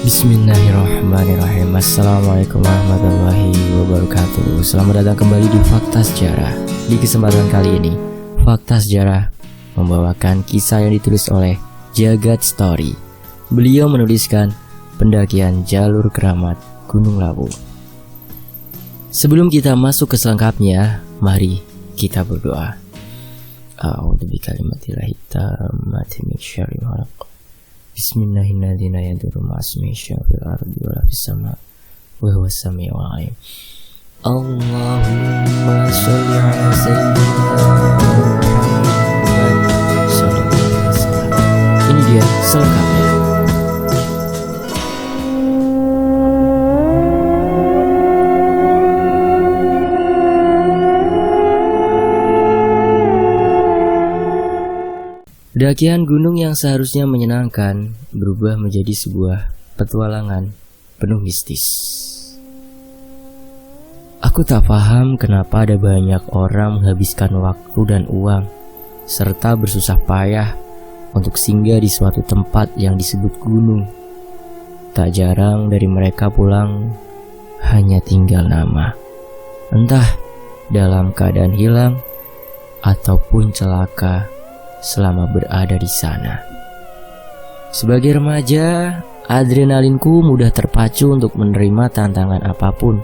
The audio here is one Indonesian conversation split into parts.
Bismillahirrahmanirrahim. Assalamualaikum warahmatullahi wabarakatuh. Selamat datang kembali di Fakta Sejarah. Di kesempatan kali ini, Fakta Sejarah membawakan kisah yang ditulis oleh Jagat Story. Beliau menuliskan pendakian jalur keramat Gunung Lawu. Sebelum kita masuk ke selengkapnya, mari kita berdoa. A'udzu bikalimatillahit tammati min syarri ma khalaq. Bismillahirrahmanirrahim. Allahumma sholli ala sayyidina Muhammad sallallahu alaihi wasallam. Ini dia selengkapnya. Pendakian gunung yang seharusnya menyenangkan berubah menjadi sebuah petualangan penuh mistis. Aku tak paham kenapa ada banyak orang menghabiskan waktu dan uang serta bersusah payah untuk singgah di suatu tempat yang disebut gunung. Tak jarang dari mereka pulang hanya tinggal nama, entah dalam keadaan hilang ataupun celaka selama berada di sana. Sebagai remaja, adrenalinku mudah terpacu untuk menerima tantangan apapun,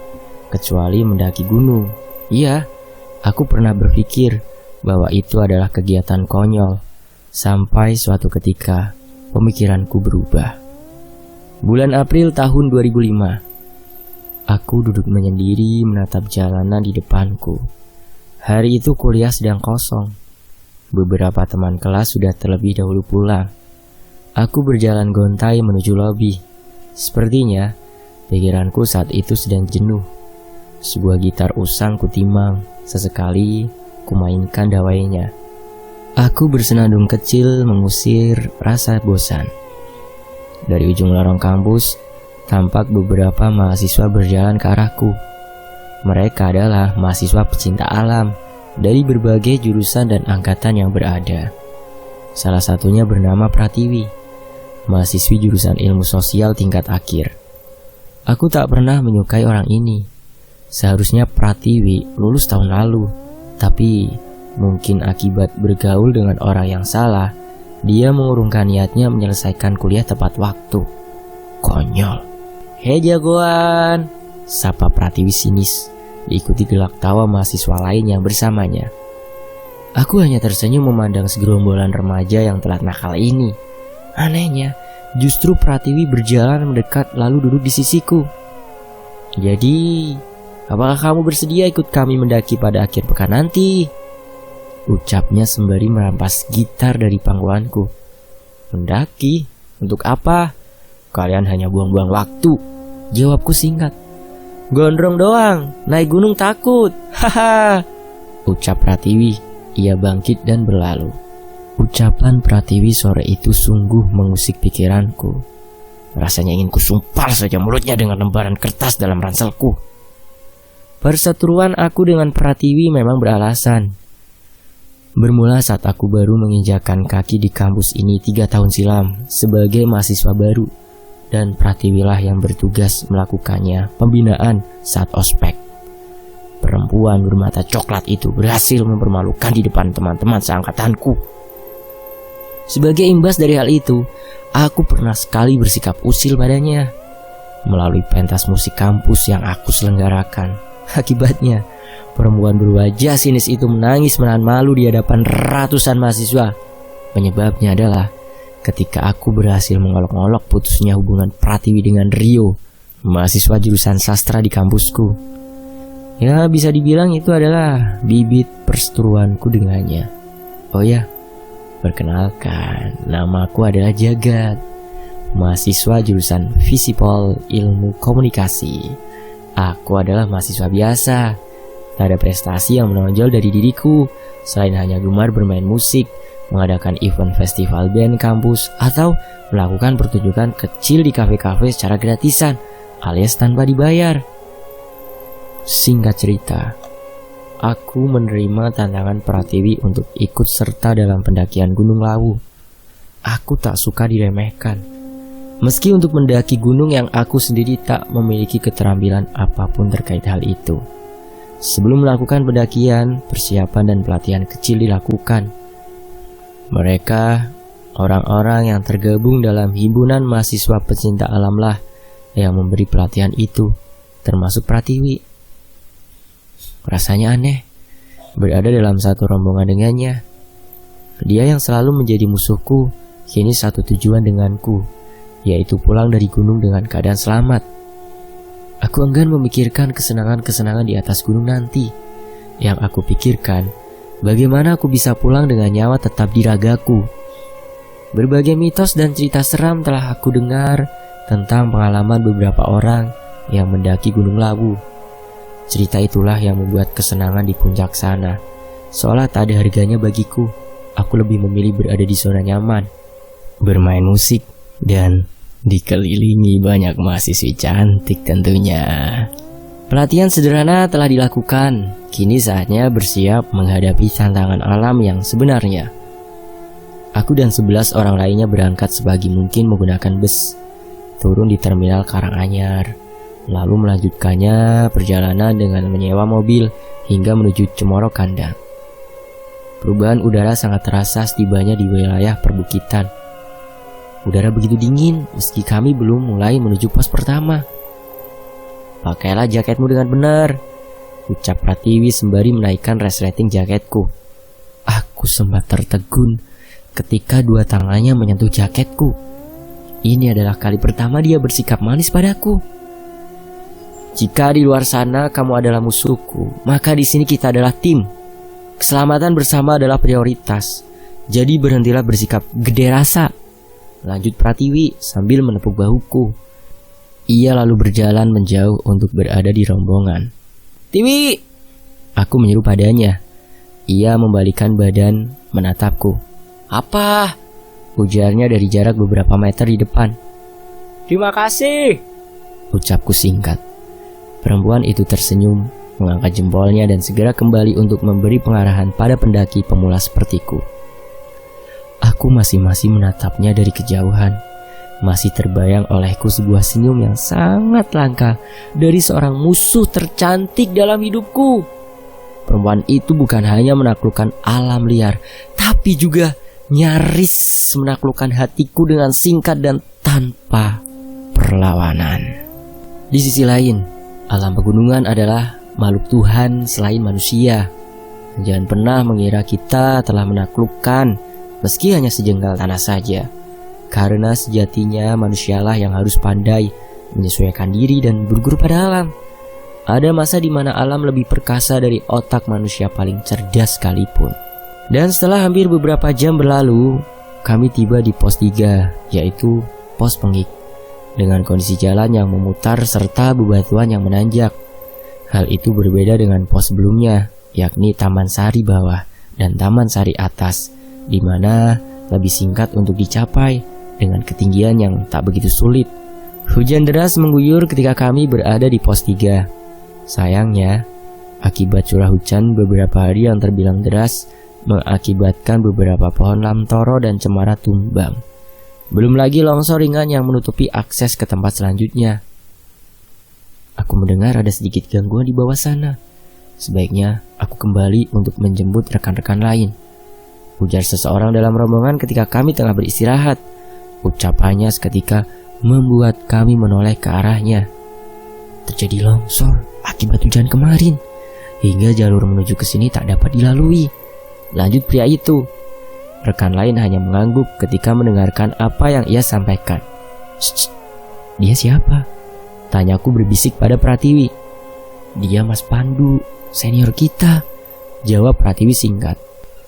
kecuali mendaki gunung. Iya, aku pernah berpikir bahwa itu adalah kegiatan konyol, sampai suatu ketika pemikiranku berubah. Bulan April tahun 2005, aku duduk menyendiri menatap jalanan di depanku. Hari itu kuliah sedang kosong. Beberapa teman kelas sudah terlebih dahulu pulang. Aku berjalan gontai menuju lobi. Sepertinya pikiranku saat itu sedang jenuh. Sebuah gitar usang kutimang, sesekali kumainkan dawainya. Aku bersenandung kecil mengusir rasa bosan. Dari ujung lorong kampus, tampak beberapa mahasiswa berjalan ke arahku. Mereka adalah mahasiswa pecinta alam dari berbagai jurusan dan angkatan yang berada. Salah satunya bernama Pratiwi, mahasiswi jurusan ilmu sosial tingkat akhir. Aku tak pernah menyukai orang ini. Seharusnya Pratiwi lulus tahun lalu, tapi mungkin akibat bergaul dengan orang yang salah, dia mengurungkan niatnya menyelesaikan kuliah tepat waktu. Konyol. Hei jagoan, sapa Pratiwi sinis, diikuti gelak tawa mahasiswa lain yang bersamanya. Aku hanya tersenyum memandang segerombolan remaja yang telat nakal ini. Anehnya, justru Pratiwi berjalan mendekat lalu duduk di sisiku. Jadi, apakah kamu bersedia ikut kami mendaki pada akhir pekan nanti? Ucapnya sembari merampas gitar dari pangkuanku. Mendaki? Untuk apa? Kalian hanya buang-buang waktu, jawabku singkat. Gondrong doang, naik gunung takut. Haha, ucap Pratiwi. Ia bangkit dan berlalu. Ucapan Pratiwi sore itu sungguh mengusik pikiranku. Rasanya ingin kusumpal saja mulutnya dengan lembaran kertas dalam ranselku. Perseteruan aku dengan Pratiwi memang beralasan. Bermula saat aku baru menginjakan kaki di kampus ini 3 tahun silam sebagai mahasiswa baru. Dan Pratiwilah yang bertugas melakukannya pembinaan saat ospek. Perempuan bermata coklat itu berhasil mempermalukan di depan teman-teman seangkatanku. Sebagai imbas dari hal itu, aku pernah sekali bersikap usil padanya melalui pentas musik kampus yang aku selenggarakan. Akibatnya, perempuan berwajah sinis itu menangis menahan malu di hadapan ratusan mahasiswa. Penyebabnya adalah ketika aku berhasil mengolok-olok putusnya hubungan Pratiwi dengan Rio, mahasiswa jurusan sastra di kampusku. Ya, bisa dibilang itu adalah bibit perseteruanku dengannya. Oh ya, perkenalkan, namaku adalah Jagat, mahasiswa jurusan Visipol Ilmu Komunikasi. Aku adalah mahasiswa biasa, tak ada prestasi yang menonjol dari diriku selain hanya gemar bermain musik, mengadakan event festival band kampus, atau melakukan pertunjukan kecil di kafe-kafe secara gratisan alias tanpa dibayar. Singkat cerita, aku menerima tantangan Pratiwi untuk ikut serta dalam pendakian Gunung Lawu. Aku tak suka diremehkan. Meski untuk mendaki gunung yang aku sendiri tak memiliki keterampilan apapun terkait hal itu. Sebelum melakukan pendakian, persiapan dan pelatihan kecil dilakukan. Mereka, orang-orang yang tergabung dalam himpunan mahasiswa pecinta alam lah yang memberi pelatihan itu, termasuk Pratiwi. Rasanya aneh, berada dalam satu rombongan dengannya. Dia yang selalu menjadi musuhku, kini satu tujuan denganku, yaitu pulang dari gunung dengan keadaan selamat. Aku enggan memikirkan kesenangan-kesenangan di atas gunung nanti. Yang aku pikirkan, bagaimana aku bisa pulang dengan nyawa tetap di ragaku. Berbagai mitos dan cerita seram telah aku dengar tentang pengalaman beberapa orang yang mendaki Gunung Lawu. Cerita itulah yang membuat kesenangan di puncak sana seolah tak ada harganya bagiku. Aku lebih memilih berada di zona nyaman, bermain musik, dan dikelilingi banyak mahasiswi cantik tentunya. Pelatihan sederhana telah dilakukan. Kini saatnya bersiap menghadapi tantangan alam yang sebenarnya. Aku dan 11 orang lainnya berangkat sebagi mungkin menggunakan bus. Turun di terminal Karanganyar, lalu melanjutkannya perjalanan dengan menyewa mobil hingga menuju Cemoro Kandang. Perubahan udara sangat terasa setibanya di wilayah perbukitan. Udara begitu dingin meski kami belum mulai menuju pos pertama. "Pakailah jaketmu dengan benar," ucap Pratiwi sembari menaikkan resleting jaketku. Aku sempat tertegun ketika dua tangannya menyentuh jaketku. Ini adalah kali pertama dia bersikap manis padaku. "Jika di luar sana kamu adalah musuhku, maka di sini kita adalah tim. Keselamatan bersama adalah prioritas. Jadi berhentilah bersikap gede rasa," lanjut Pratiwi sambil menepuk bahuku. Ia lalu berjalan menjauh untuk berada di rombongan. "Tiwi!" Aku menyeru padanya. Ia membalikkan badan menatapku. "Apa?" ujarnya dari jarak beberapa meter di depan. "Terima kasih," ucapku singkat. Perempuan itu tersenyum, mengangkat jempolnya dan segera kembali untuk memberi pengarahan pada pendaki pemula sepertiku. Aku masih menatapnya dari kejauhan. Masih terbayang olehku sebuah senyum yang sangat langka dari seorang musuh tercantik dalam hidupku. Perempuan itu bukan hanya menaklukkan alam liar, tapi juga nyaris menaklukkan hatiku dengan singkat dan tanpa perlawanan. Di sisi lain, alam pegunungan adalah makhluk Tuhan selain manusia. Jangan pernah mengira kita telah menaklukkan meski hanya sejengkal tanah saja. Karena sejatinya manusialah yang harus pandai menyesuaikan diri dan berguru pada alam. Ada masa di mana alam lebih perkasa dari otak manusia paling cerdas sekalipun. Dan setelah hampir beberapa jam berlalu, kami tiba di pos 3, yaitu pos Pengik, dengan kondisi jalan yang memutar serta bebatuan yang menanjak. Hal itu berbeda dengan pos sebelumnya, yakni Taman Sari Bawah dan Taman Sari Atas, di mana lebih singkat untuk dicapai dengan ketinggian yang tak begitu sulit. Hujan deras mengguyur ketika kami berada di pos 3. Sayangnya, akibat curah hujan beberapa hari yang terbilang deras mengakibatkan beberapa pohon lamtoro dan cemara tumbang. Belum lagi longsor ringan yang menutupi akses ke tempat selanjutnya. Aku mendengar ada sedikit gangguan di bawah sana. Sebaiknya aku kembali untuk menjemput rekan-rekan lain, ujar seseorang dalam rombongan ketika kami tengah beristirahat. Ucapannya seketika membuat kami menoleh ke arahnya. Terjadi longsor akibat hujan kemarin, hingga jalur menuju ke sini tak dapat dilalui, lanjut pria itu. Rekan lain hanya mengangguk ketika mendengarkan apa yang ia sampaikan. "Shh, dia siapa?" tanyaku berbisik pada Pratiwi. "Dia Mas Pandu, senior kita," jawab Pratiwi singkat.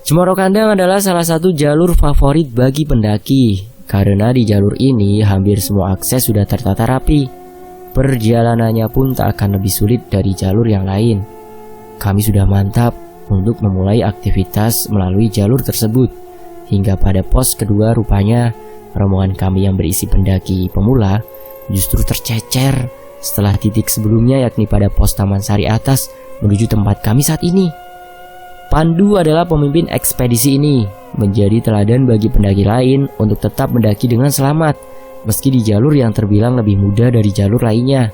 Cemoro Kandang adalah salah satu jalur favorit bagi pendaki, karena di jalur ini hampir semua akses sudah tertata rapi. Perjalanannya pun tak akan lebih sulit dari jalur yang lain. Kami sudah mantap untuk memulai aktivitas melalui jalur tersebut. Hingga pada pos kedua rupanya rombongan kami yang berisi pendaki pemula justru tercecer setelah titik sebelumnya, yakni pada pos Taman Sari Atas menuju tempat kami saat ini. Pandu adalah pemimpin ekspedisi ini, menjadi teladan bagi pendaki lain untuk tetap mendaki dengan selamat meski di jalur yang terbilang lebih mudah dari jalur lainnya.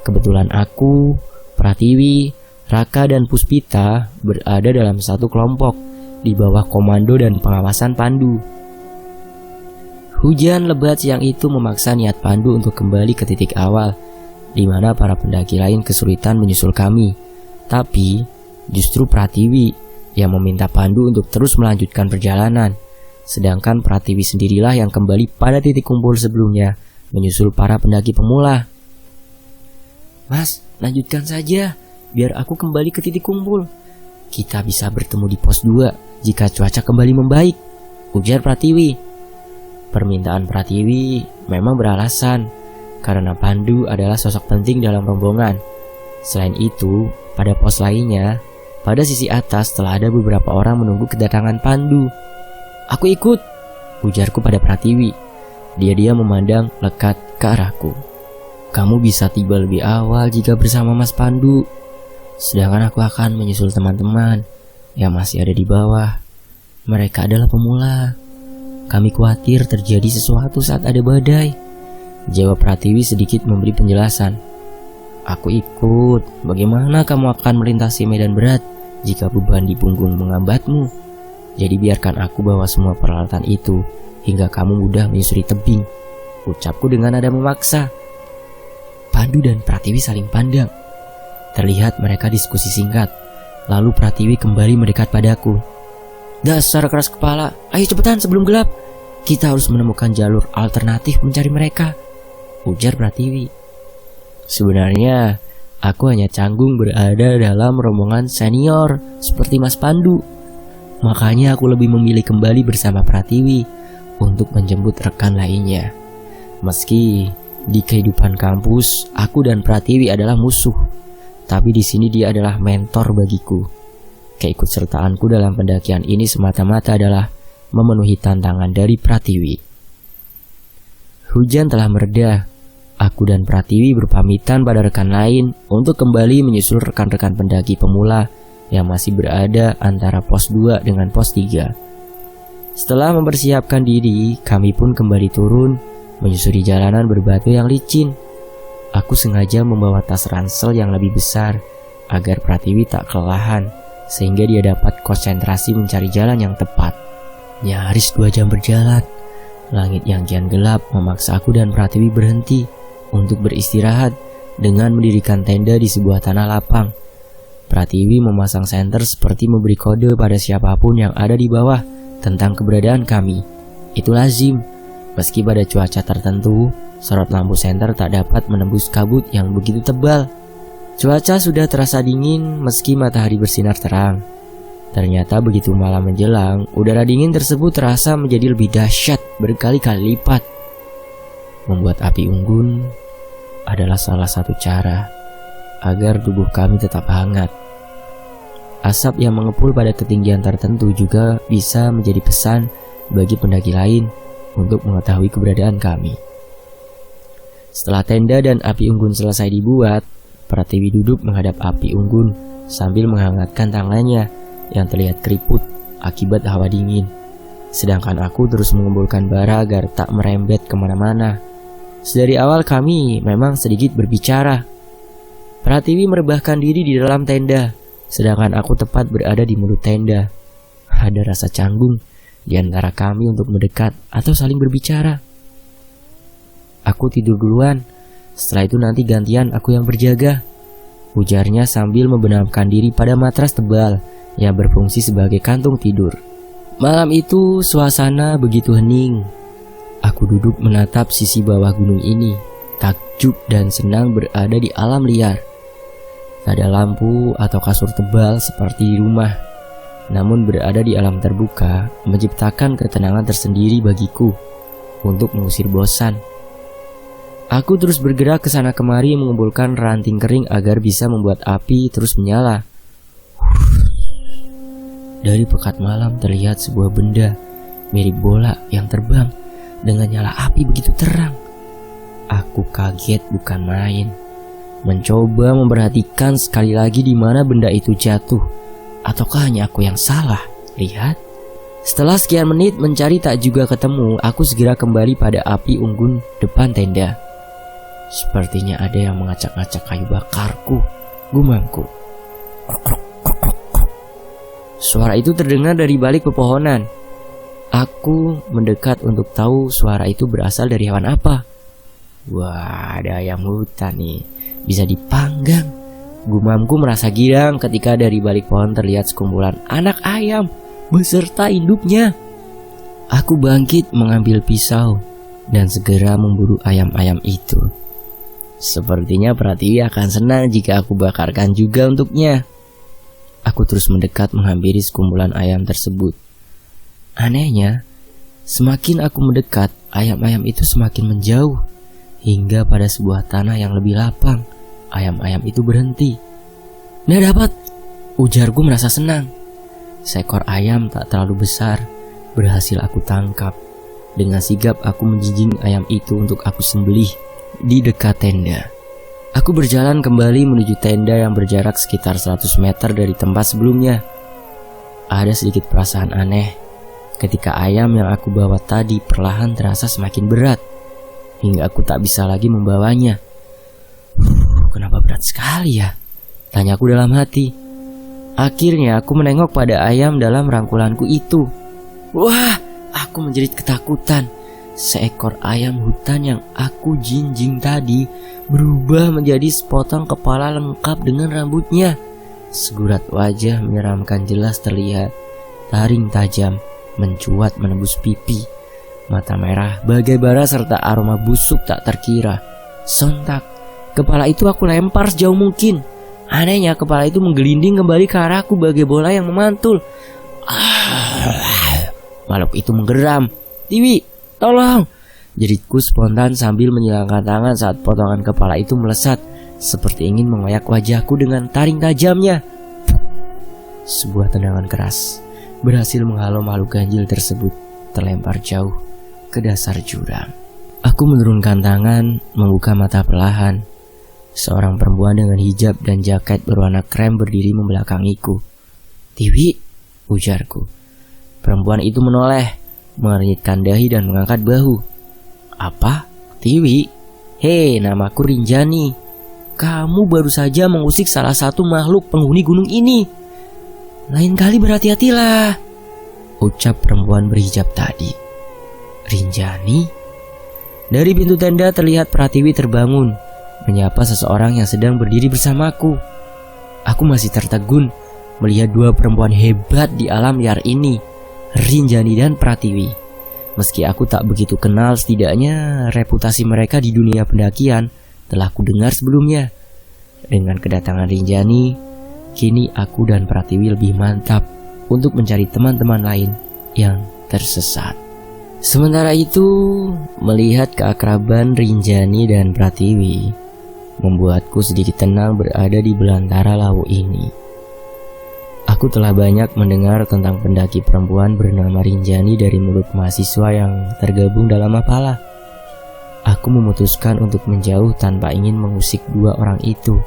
Kebetulan aku, Pratiwi, Raka dan Puspita berada dalam satu kelompok di bawah komando dan pengawasan Pandu. Hujan lebat siang itu memaksa niat Pandu untuk kembali ke titik awal, di mana para pendaki lain kesulitan menyusul kami. Tapi justru Pratiwi yang meminta Pandu untuk terus melanjutkan perjalanan, sedangkan Pratiwi sendirilah yang kembali pada titik kumpul sebelumnya menyusul para pendaki pemula. "Mas, lanjutkan saja, biar aku kembali ke titik kumpul. Kita bisa bertemu di pos 2 jika cuaca kembali membaik," ujar Pratiwi. Permintaan Pratiwi memang beralasan, karena Pandu adalah sosok penting dalam rombongan. Selain itu, pada pos lainnya, pada sisi atas telah ada beberapa orang menunggu kedatangan Pandu. "Aku ikut," ujarku pada Pratiwi. Dia memandang lekat ke arahku. "Kamu bisa tiba lebih awal jika bersama Mas Pandu. Sedangkan aku akan menyusul teman-teman yang masih ada di bawah. Mereka adalah pemula. Kami khawatir terjadi sesuatu saat ada badai," jawab Pratiwi sedikit memberi penjelasan. "Aku ikut. Bagaimana kamu akan melintasi medan berat jika beban di punggung mengambatmu? Jadi biarkan aku bawa semua peralatan itu hingga kamu mudah menyusuri tebing," ucapku dengan nada memaksa. Pandu dan Pratiwi saling pandang. Terlihat mereka diskusi singkat. Lalu Pratiwi kembali mendekat padaku. "Dasar keras kepala, ayo cepetan sebelum gelap. Kita harus menemukan jalur alternatif mencari mereka," ujar Pratiwi. Sebenarnya aku hanya canggung berada dalam rombongan senior seperti Mas Pandu. Makanya aku lebih memilih kembali bersama Pratiwi untuk menjemput rekan lainnya. Meski di kehidupan kampus, aku dan Pratiwi adalah musuh, tapi di sini dia adalah mentor bagiku. Keikutsertaanku dalam pendakian ini semata-mata adalah memenuhi tantangan dari Pratiwi. Hujan telah mereda. Aku dan Pratiwi berpamitan pada rekan lain untuk kembali menyusul rekan-rekan pendaki pemula yang masih berada antara pos 2 dengan pos 3. Setelah mempersiapkan diri, kami pun kembali turun menyusuri jalanan berbatu yang licin. Aku sengaja membawa tas ransel yang lebih besar agar Pratiwi tak kelelahan, sehingga dia dapat konsentrasi mencari jalan yang tepat. Nyaris 2 jam berjalan, langit yang kian gelap memaksa aku dan Pratiwi berhenti untuk beristirahat dengan mendirikan tenda di sebuah tanah lapang. Pratiwi memasang senter seperti memberi kode pada siapapun yang ada di bawah tentang keberadaan kami. Itu lazim, meski pada cuaca tertentu, sorot lampu senter tak dapat menembus kabut yang begitu tebal. Cuaca sudah terasa dingin meski matahari bersinar terang. Ternyata begitu malam menjelang, udara dingin tersebut terasa menjadi lebih dahsyat berkali-kali lipat. Membuat api unggun adalah salah satu cara agar tubuh kami tetap hangat. Asap yang mengepul pada ketinggian tertentu juga bisa menjadi pesan bagi pendaki lain untuk mengetahui keberadaan kami. Setelah tenda dan api unggun selesai dibuat, Pratiwi duduk menghadap api unggun sambil menghangatkan tangannya yang terlihat keriput akibat hawa dingin. Sedangkan aku terus mengumpulkan bara agar tak merembet kemana-mana. Sedari awal kami memang sedikit berbicara. Pratiwi merebahkan diri di dalam tenda, sedangkan aku tepat berada di mulut tenda. Ada rasa canggung di antara kami untuk mendekat atau saling berbicara. "Aku tidur duluan, setelah itu nanti gantian aku yang berjaga," ujarnya sambil membenamkan diri pada matras tebal yang berfungsi sebagai kantung tidur. Malam itu suasana begitu hening. Aku duduk menatap sisi bawah gunung ini, takjub dan senang berada di alam liar. Tak ada lampu atau kasur tebal seperti di rumah, namun berada di alam terbuka menciptakan ketenangan tersendiri bagiku untuk mengusir bosan. Aku terus bergerak ke sana kemari mengumpulkan ranting kering agar bisa membuat api terus menyala. Dari pekat malam terlihat sebuah benda mirip bola yang terbang dengan nyala api begitu terang. Aku kaget bukan main. Mencoba memperhatikan sekali lagi di mana benda itu jatuh. Ataukah hanya aku yang salah? Lihat, Setelah sekian menit mencari tak juga ketemu, aku segera kembali pada api unggun depan tenda. Sepertinya ada yang mengacak-acak kayu bakarku, gumamku. Suara itu terdengar dari balik pepohonan. Aku mendekat untuk tahu suara itu berasal dari hewan apa. Wah, ada ayam hutan nih, bisa dipanggang. Gumamku merasa girang ketika dari balik pohon terlihat sekumpulan anak ayam beserta induknya. Aku bangkit mengambil pisau dan segera memburu ayam-ayam itu. Sepertinya Pratiwi akan senang jika aku bakarkan juga untuknya. Aku terus mendekat menghampiri sekumpulan ayam tersebut. Anehnya, semakin aku mendekat, ayam-ayam itu semakin menjauh. Hingga pada sebuah tanah yang lebih lapang, ayam-ayam itu berhenti. Nah dapat, ujarku merasa senang. Seekor ayam tak terlalu besar berhasil aku tangkap. Dengan sigap aku menjinjing ayam itu untuk aku sembelih di dekat tenda. Aku berjalan kembali menuju tenda yang berjarak sekitar 100 meter dari tempat sebelumnya. Ada sedikit perasaan aneh ketika ayam yang aku bawa tadi perlahan terasa semakin berat, hingga aku tak bisa lagi membawanya. Kenapa berat sekali ya? Tanyaku dalam hati. Akhirnya aku menengok pada ayam dalam rangkulanku itu. Wah, aku menjerit ketakutan. Seekor ayam hutan yang aku jinjing tadi berubah menjadi sepotong kepala lengkap dengan rambutnya. Segurat wajah menyeramkan jelas terlihat. Taring tajam mencuat menembus pipi. Mata merah, bagai bara serta aroma busuk tak terkira. Sontak, kepala itu aku lempar sejauh mungkin. Anehnya kepala itu menggelinding kembali ke arahku bagai bola yang memantul. Makhluk itu menggeram. Tiwi, tolong! Jeritku spontan sambil menyilangkan tangan saat potongan kepala itu melesat, seperti ingin mengoyak wajahku dengan taring tajamnya. Sebuah tendangan keras berhasil menghalau makhluk ganjil tersebut, terlempar jauh ke dasar jurang. Aku menurunkan tangan, membuka mata perlahan. Seorang perempuan dengan hijab dan jaket berwarna krem berdiri membelakangiku. Tiwi, ujarku. Perempuan itu menoleh, mengernyitkan dahi dan mengangkat bahu. Apa? Tiwi? Hei, namaku Rinjani. Kamu baru saja mengusik salah satu makhluk penghuni gunung ini. Lain kali berhati-hatilah, ucap perempuan berhijab tadi. Rinjani? Dari pintu tenda terlihat Pratiwi terbangun, menyapa seseorang yang sedang berdiri bersamaku. Aku masih tertegun melihat dua perempuan hebat di alam liar ini, Rinjani dan Pratiwi. Meski aku tak begitu kenal, setidaknya reputasi mereka di dunia pendakian telah kudengar sebelumnya. Dengan kedatangan Rinjani, kini aku dan Pratiwi lebih mantap untuk mencari teman-teman lain yang tersesat. Sementara itu, melihat keakraban Rinjani dan Pratiwi membuatku sedikit tenang berada di belantara lawu ini. Aku telah banyak mendengar tentang pendaki perempuan bernama Rinjani dari mulut mahasiswa yang tergabung dalam Mapala. Aku memutuskan untuk menjauh tanpa ingin mengusik dua orang itu.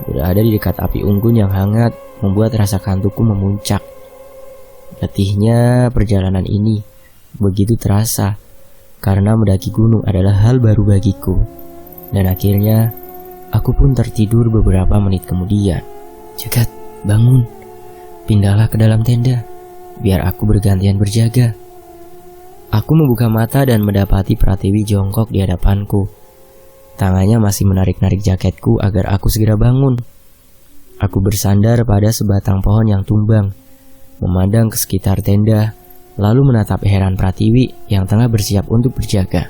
Berada di dekat api unggun yang hangat membuat rasa kantukku memuncak. Letihnya perjalanan ini begitu terasa karena mendaki gunung adalah hal baru bagiku. Dan akhirnya aku pun tertidur beberapa menit kemudian. Jagat, bangun. Pindahlah ke dalam tenda, biar aku bergantian berjaga. Aku membuka mata dan mendapati Pratiwi jongkok di hadapanku. Tangannya masih menarik-narik jaketku agar aku segera bangun. Aku bersandar pada sebatang pohon yang tumbang, memandang ke sekitar tenda, lalu menatap heran Pratiwi yang tengah bersiap untuk berjaga.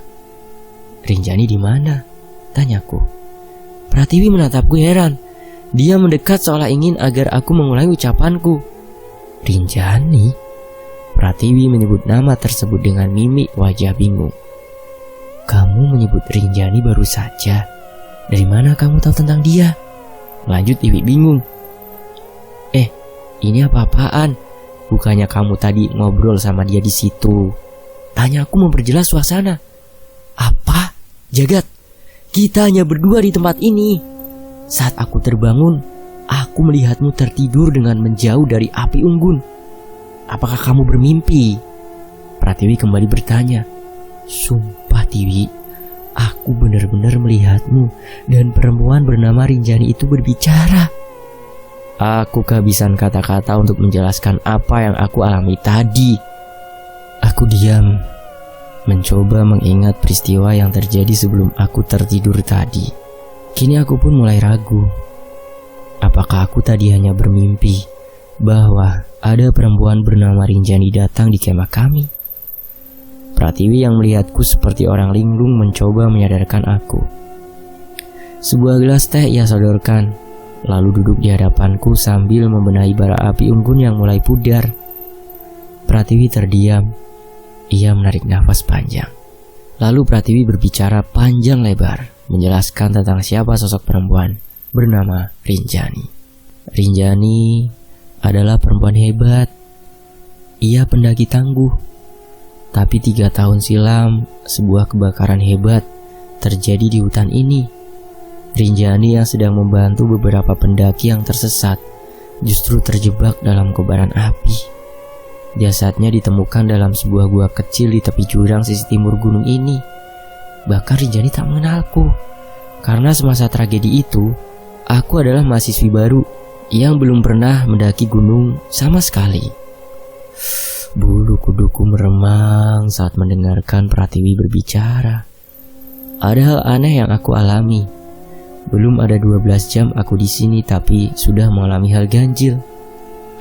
Rinjani di mana? Tanyaku. Pratiwi menatapku heran. Dia mendekat seolah ingin agar aku mengulangi ucapanku. Rinjani? Pratiwi menyebut nama tersebut dengan mimik wajah bingung. Kamu menyebut Rinjani baru saja. Dari mana kamu tahu tentang dia? Lanjut Iwi bingung. Ini apa-apaan? Bukannya kamu tadi ngobrol sama dia di situ? Tanya aku memperjelas suasana. Apa? Jagat, kita hanya berdua di tempat ini. Saat aku terbangun, aku melihatmu tertidur dengan menjauh dari api unggun. apakah kamu bermimpi? Pratiwi kembali bertanya. Sumpah Tiwi, aku benar-benar melihatmu dan perempuan bernama Rinjani itu berbicara. Aku kehabisan kata-kata untuk menjelaskan apa yang aku alami tadi. Aku diam, mencoba mengingat peristiwa yang terjadi sebelum aku tertidur tadi. Kini aku pun mulai ragu. Apakah aku tadi hanya bermimpi bahwa ada perempuan bernama Rinjani datang di kemah kami? Pratiwi yang melihatku seperti orang linglung mencoba menyadarkan aku. Sebuah gelas teh ia sodorkan, lalu duduk di hadapanku sambil membenahi bara api unggun yang mulai pudar. Pratiwi terdiam. Ia menarik nafas panjang. Lalu Pratiwi berbicara panjang lebar, menjelaskan tentang siapa sosok perempuan bernama Rinjani. Rinjani adalah perempuan hebat. Ia pendaki tangguh. Tapi 3 tahun silam, sebuah kebakaran hebat terjadi di hutan ini. Rinjani yang sedang membantu beberapa pendaki yang tersesat justru terjebak dalam kobaran api. Jasadnya ditemukan dalam sebuah gua kecil di tepi jurang sisi timur gunung ini. Bahkan Rinjani tak mengenalku, karena semasa tragedi itu, aku adalah mahasiswi baru yang belum pernah mendaki gunung sama sekali. Bulu kuduku meremang saat mendengarkan Pratiwi berbicara. Ada hal aneh yang aku alami. Belum ada 12 jam aku di sini, tapi sudah mengalami hal ganjil.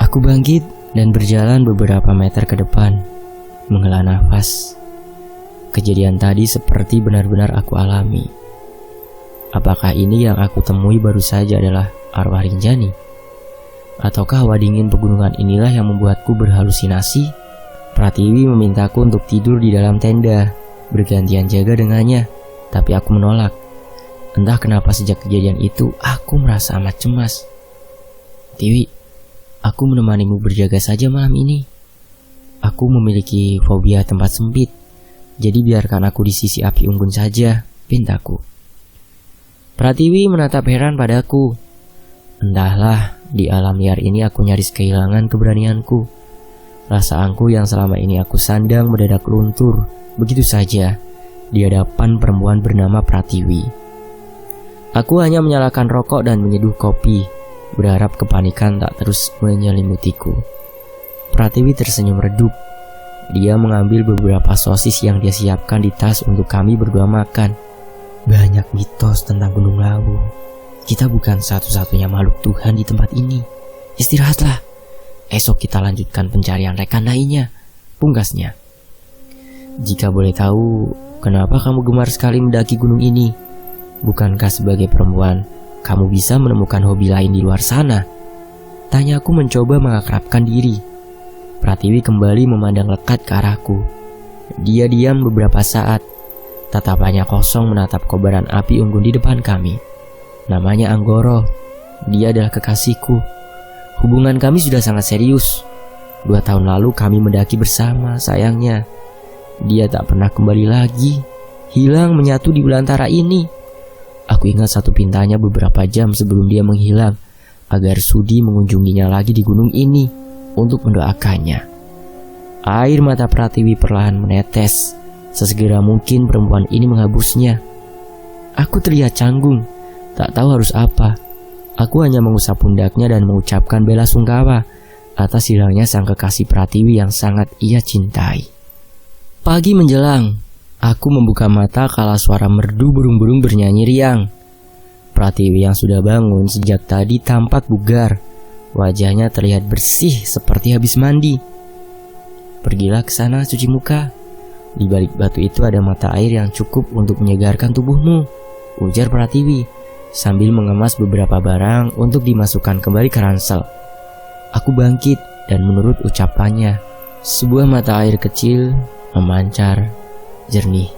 Aku bangkit dan berjalan beberapa meter ke depan, menghela nafas. Kejadian tadi seperti benar-benar aku alami. Apakah ini yang aku temui baru saja adalah arwah Rinjani? Ataukah hawa dingin pegunungan inilah yang membuatku berhalusinasi? Pratiwi memintaku untuk tidur di dalam tenda, bergantian jaga dengannya, tapi aku menolak. Entah kenapa sejak kejadian itu, aku merasa amat cemas. Tiwi, aku menemanimu berjaga saja malam ini. Aku memiliki fobia tempat sempit, jadi biarkan aku di sisi api unggun saja, pintaku. Pratiwi menatap heran padaku. Entahlah, di alam liar ini aku nyaris kehilangan keberanianku. Perasaanku yang selama ini aku sandang mendadak luntur begitu saja di hadapan perempuan bernama Pratiwi. Aku hanya menyalakan rokok dan menyeduh kopi, berharap kepanikan tak terus menyelimutiku. Pratiwi tersenyum redup. Dia mengambil beberapa sosis yang dia siapkan di tas untuk kami berdua makan. Banyak mitos tentang Gunung Lawu. Kita bukan satu-satunya makhluk Tuhan di tempat ini. Istirahatlah. Esok kita lanjutkan pencarian rekan lainnya, pungkasnya. Jika boleh tahu, kenapa kamu gemar sekali mendaki gunung ini? Bukankah sebagai perempuan, kamu bisa menemukan hobi lain di luar sana? Tanyaku mencoba mengakrabkan diri. Pratiwi kembali memandang lekat ke arahku. Dia diam beberapa saat. Tatapannya kosong menatap kobaran api unggun di depan kami. Namanya Anggoro. Dia adalah kekasihku. Hubungan kami sudah sangat serius. 2 tahun lalu kami mendaki bersama, sayangnya dia tak pernah kembali lagi. Hilang menyatu di belantara ini. Aku ingat satu pintanya beberapa jam sebelum dia menghilang, agar sudi mengunjunginya lagi di gunung ini untuk mendoakannya. Air mata Pratiwi perlahan menetes. Sesegera mungkin perempuan ini menghapusnya. Aku terlihat canggung, tak tahu harus apa. Aku hanya mengusap pundaknya dan mengucapkan bela sungkawa atas hilangnya sang kekasih Pratiwi yang sangat ia cintai. Pagi menjelang, aku membuka mata kala suara merdu burung-burung bernyanyi riang. Pratiwi yang sudah bangun sejak tadi tampak bugar. Wajahnya terlihat bersih seperti habis mandi. Pergilah ke sana cuci muka. Di balik batu itu ada mata air yang cukup untuk menyegarkan tubuhmu, ujar Pratiwi sambil mengemas beberapa barang untuk dimasukkan kembali ke ransel. Aku bangkit dan menurut ucapannya, sebuah mata air kecil memancar jernih.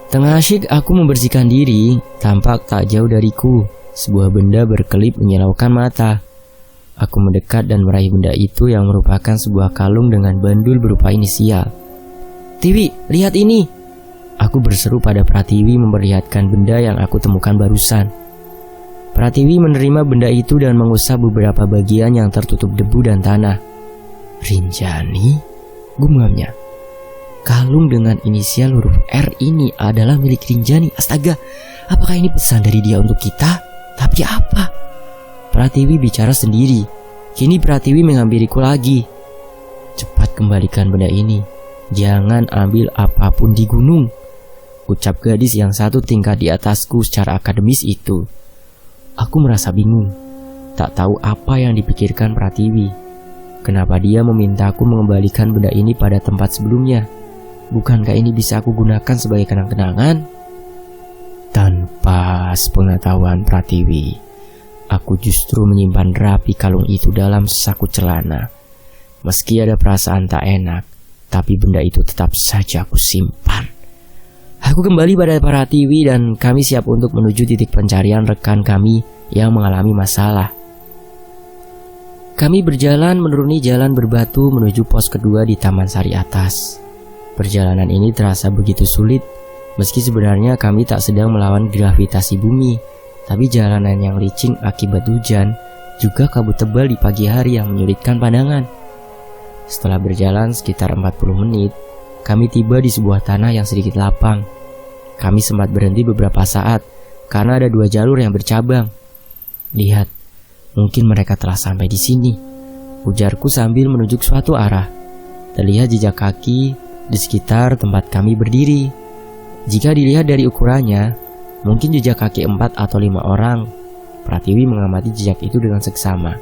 Tengah asyik aku membersihkan diri, tampak tak jauh dariku sebuah benda berkelip menyilaukan mata. Aku mendekat dan meraih benda itu yang merupakan sebuah kalung dengan bandul berupa inisial. Tiwi, lihat ini! Aku berseru pada Pratiwi memperlihatkan benda yang aku temukan barusan. Pratiwi menerima benda itu dan mengusap beberapa bagian yang tertutup debu dan tanah. Rinjani? Gumamnya. Kalung dengan inisial huruf R ini adalah milik Rinjani. Astaga, apakah ini pesan dari dia untuk kita? Tapi apa? Pratiwi bicara sendiri. Kini Pratiwi menghampiriku lagi. Cepat kembalikan benda ini. Jangan ambil apapun di gunung, ucap gadis yang satu tingkat di atasku secara akademis itu. Aku merasa bingung. Tak tahu apa yang dipikirkan Pratiwi. Kenapa dia memintaku mengembalikan benda ini pada tempat sebelumnya? Bukankah ini bisa aku gunakan sebagai kenang-kenangan? Tanpa sepengetahuan Pratiwi, aku justru menyimpan rapi kalung itu dalam saku celana. Meski ada perasaan tak enak, tapi benda itu tetap saja aku simpan. Aku kembali pada Pratiwi dan kami siap untuk menuju titik pencarian rekan kami yang mengalami masalah. Kami berjalan menuruni jalan berbatu menuju pos kedua di Taman Sari Atas. Perjalanan ini terasa begitu sulit, meski sebenarnya kami tak sedang melawan gravitasi bumi, tapi jalanan yang licin akibat hujan, juga kabut tebal di pagi hari yang menyulitkan pandangan. Setelah berjalan sekitar 40 menit, kami tiba di sebuah tanah yang sedikit lapang. Kami sempat berhenti beberapa saat, karena ada 2 jalur yang bercabang. Lihat, mungkin mereka telah sampai di sini, ujarku sambil menunjuk suatu arah. Terlihat jejak kaki di sekitar tempat kami berdiri. Jika dilihat dari ukurannya, mungkin jejak kaki 4 atau 5 orang. Pratiwi mengamati jejak itu dengan seksama.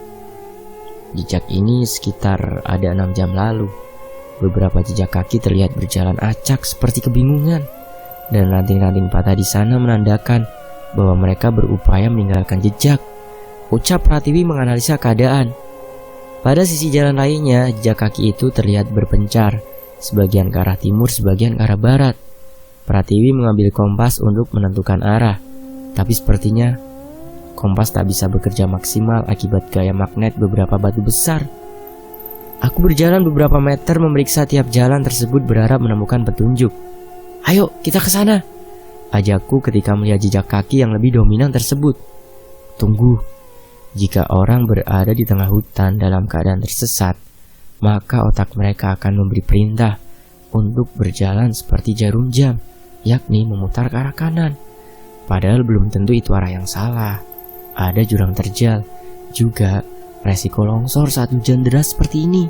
Jejak ini sekitar ada 6 jam lalu. Beberapa jejak kaki terlihat berjalan acak seperti kebingungan, dan ranting-ranting patah di sana menandakan bahwa mereka berupaya meninggalkan jejak, ucap Pratiwi menganalisa keadaan. Pada sisi jalan lainnya, jejak kaki itu terlihat berpencar, sebagian ke arah timur, sebagian ke arah barat. Pratiwi mengambil kompas untuk menentukan arah, tapi sepertinya kompas tak bisa bekerja maksimal akibat gaya magnet beberapa batu besar. Aku berjalan beberapa meter memeriksa tiap jalan tersebut berharap menemukan petunjuk. Ayo, kita ke sana, ajakku ketika melihat jejak kaki yang lebih dominan tersebut. Tunggu, jika orang berada di tengah hutan dalam keadaan tersesat, maka otak mereka akan memberi perintah untuk berjalan seperti jarum jam, yakni memutar ke arah kanan. Padahal belum tentu itu arah yang salah. Ada jurang terjal, juga resiko longsor saat hujan deras seperti ini.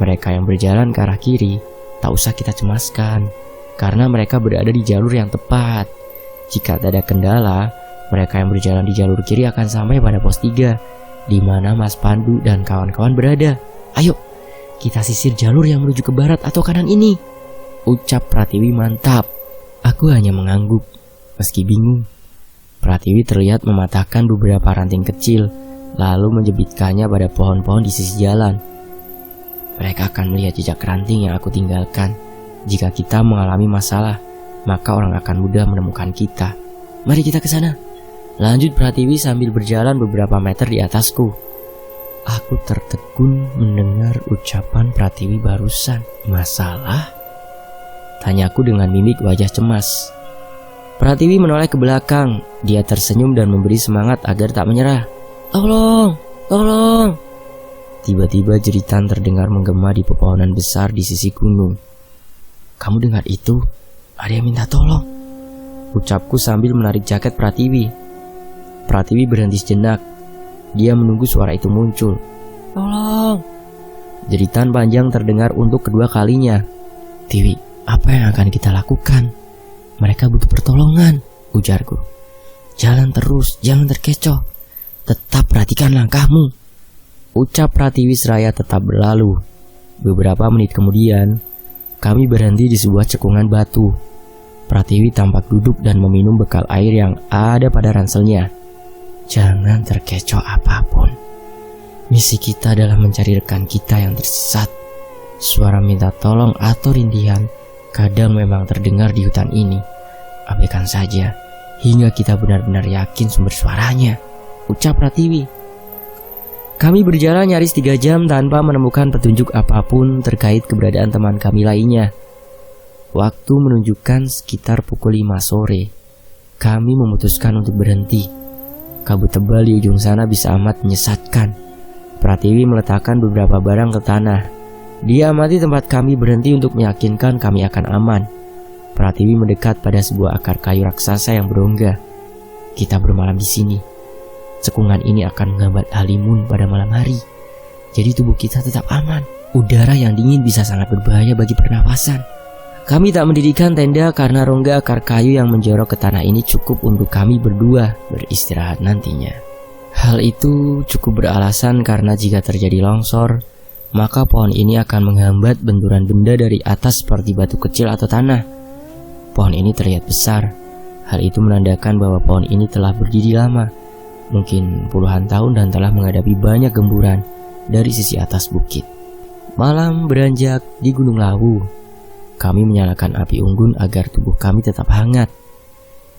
Mereka yang berjalan ke arah kiri, tak usah kita cemaskan, karena mereka berada di jalur yang tepat. Jika tak ada kendala, mereka yang berjalan di jalur kiri akan sampai pada pos 3, di mana Mas Pandu dan kawan-kawan berada. Ayo, kita sisir jalur yang menuju ke barat atau kanan ini, ucap Pratiwi mantap. Aku hanya mengangguk, meski bingung. Pratiwi terlihat mematahkan beberapa ranting kecil, lalu menjepitkannya pada pohon-pohon di sisi jalan. Mereka akan melihat jejak ranting yang aku tinggalkan. Jika kita mengalami masalah, maka orang akan mudah menemukan kita. Mari kita ke sana, lanjut Pratiwi sambil berjalan beberapa meter di atasku. Aku tertegun mendengar ucapan Pratiwi barusan. Masalah? Tanyaku dengan mimik wajah cemas. Pratiwi menoleh ke belakang. Dia tersenyum dan memberi semangat agar tak menyerah. Tolong, tolong. Tiba-tiba jeritan terdengar menggema di pepohonan besar di sisi gunung. Kamu dengar itu? Ada yang minta tolong, ucapku sambil menarik jaket Pratiwi. Pratiwi berhenti sejenak. Dia menunggu suara itu muncul. Tolong. Jeritan panjang terdengar untuk kedua kalinya. Tiwi, apa yang akan kita lakukan? Mereka butuh pertolongan, ujarku. Jalan terus, jangan terkecoh. Tetap perhatikan langkahmu, ucap Pratiwi seraya tetap berlalu. Beberapa menit kemudian, kami berhenti di sebuah cekungan batu. Pratiwi tampak duduk dan meminum bekal air yang ada pada ranselnya. Jangan terkecoh apapun. Misi kita adalah mencari rekan kita yang tersesat. Suara minta tolong atau rintihan kadang memang terdengar di hutan ini. Abaikan saja hingga kita benar-benar yakin sumber suaranya, ucap Pratiwi. Kami berjalan nyaris 3 jam tanpa menemukan petunjuk apapun terkait keberadaan teman kami lainnya. Waktu menunjukkan sekitar pukul 5 sore. Kami memutuskan untuk berhenti. Kabut tebal di ujung sana bisa amat menyesatkan. Pratiwi meletakkan beberapa barang ke tanah. Dia amati tempat kami berhenti untuk meyakinkan kami akan aman. Pratiwi mendekat pada sebuah akar kayu raksasa yang berongga. Kita bermalam di sini. Cekungan ini akan menghambat halimun pada malam hari. Jadi tubuh kita tetap aman. Udara yang dingin bisa sangat berbahaya bagi pernapasan. Kami tak mendirikan tenda karena rongga akar kayu yang menjorok ke tanah ini cukup untuk kami berdua beristirahat nantinya. Hal itu cukup beralasan karena jika terjadi longsor, maka pohon ini akan menghambat benturan benda dari atas seperti batu kecil atau tanah. Pohon ini terlihat besar. Hal itu menandakan bahwa pohon ini telah berdiri lama, mungkin puluhan tahun, dan telah menghadapi banyak gemburan dari sisi atas bukit. Malam beranjak di Gunung Lawu. Kami menyalakan api unggun agar tubuh kami tetap hangat.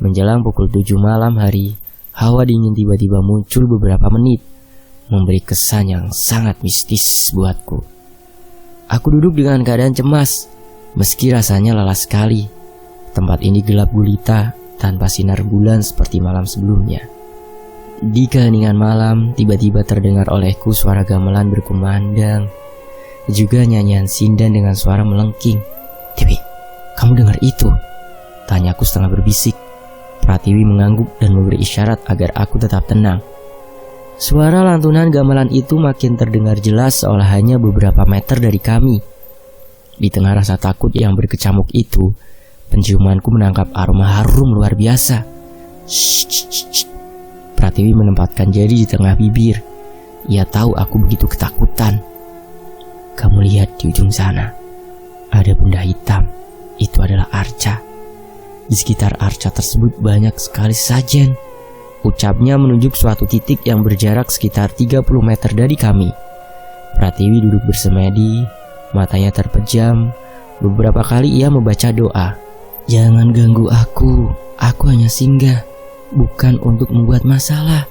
Menjelang pukul 7 malam hari, hawa dingin tiba-tiba muncul beberapa menit, memberi kesan yang sangat mistis buatku. Aku duduk dengan keadaan cemas, meski rasanya lelah sekali. Tempat ini gelap gulita, tanpa sinar bulan seperti malam sebelumnya. Di keheningan malam, tiba-tiba terdengar olehku suara gamelan berkumandang, juga nyanyian sindan dengan suara melengking. "Dewi, kamu dengar itu?" tanyaku setengah berbisik. Pratiwi mengangguk dan memberi isyarat agar aku tetap tenang. Suara lantunan gamelan itu makin terdengar jelas seolah hanya beberapa meter dari kami. Di tengah rasa takut yang berkecamuk itu, penciumanku menangkap aroma harum luar biasa. Shh. Pratiwi menempatkan jari di tengah bibir. Ia tahu aku begitu ketakutan. "Kamu lihat di ujung sana, ada benda hitam. Itu adalah arca. Di sekitar arca tersebut banyak sekali sajen," ucapnya menunjuk suatu titik yang berjarak sekitar 30 meter dari kami. Pratiwi duduk bersemedi, matanya terpejam. Beberapa kali ia membaca doa. "Jangan ganggu aku hanya singgah, bukan untuk membuat masalah,"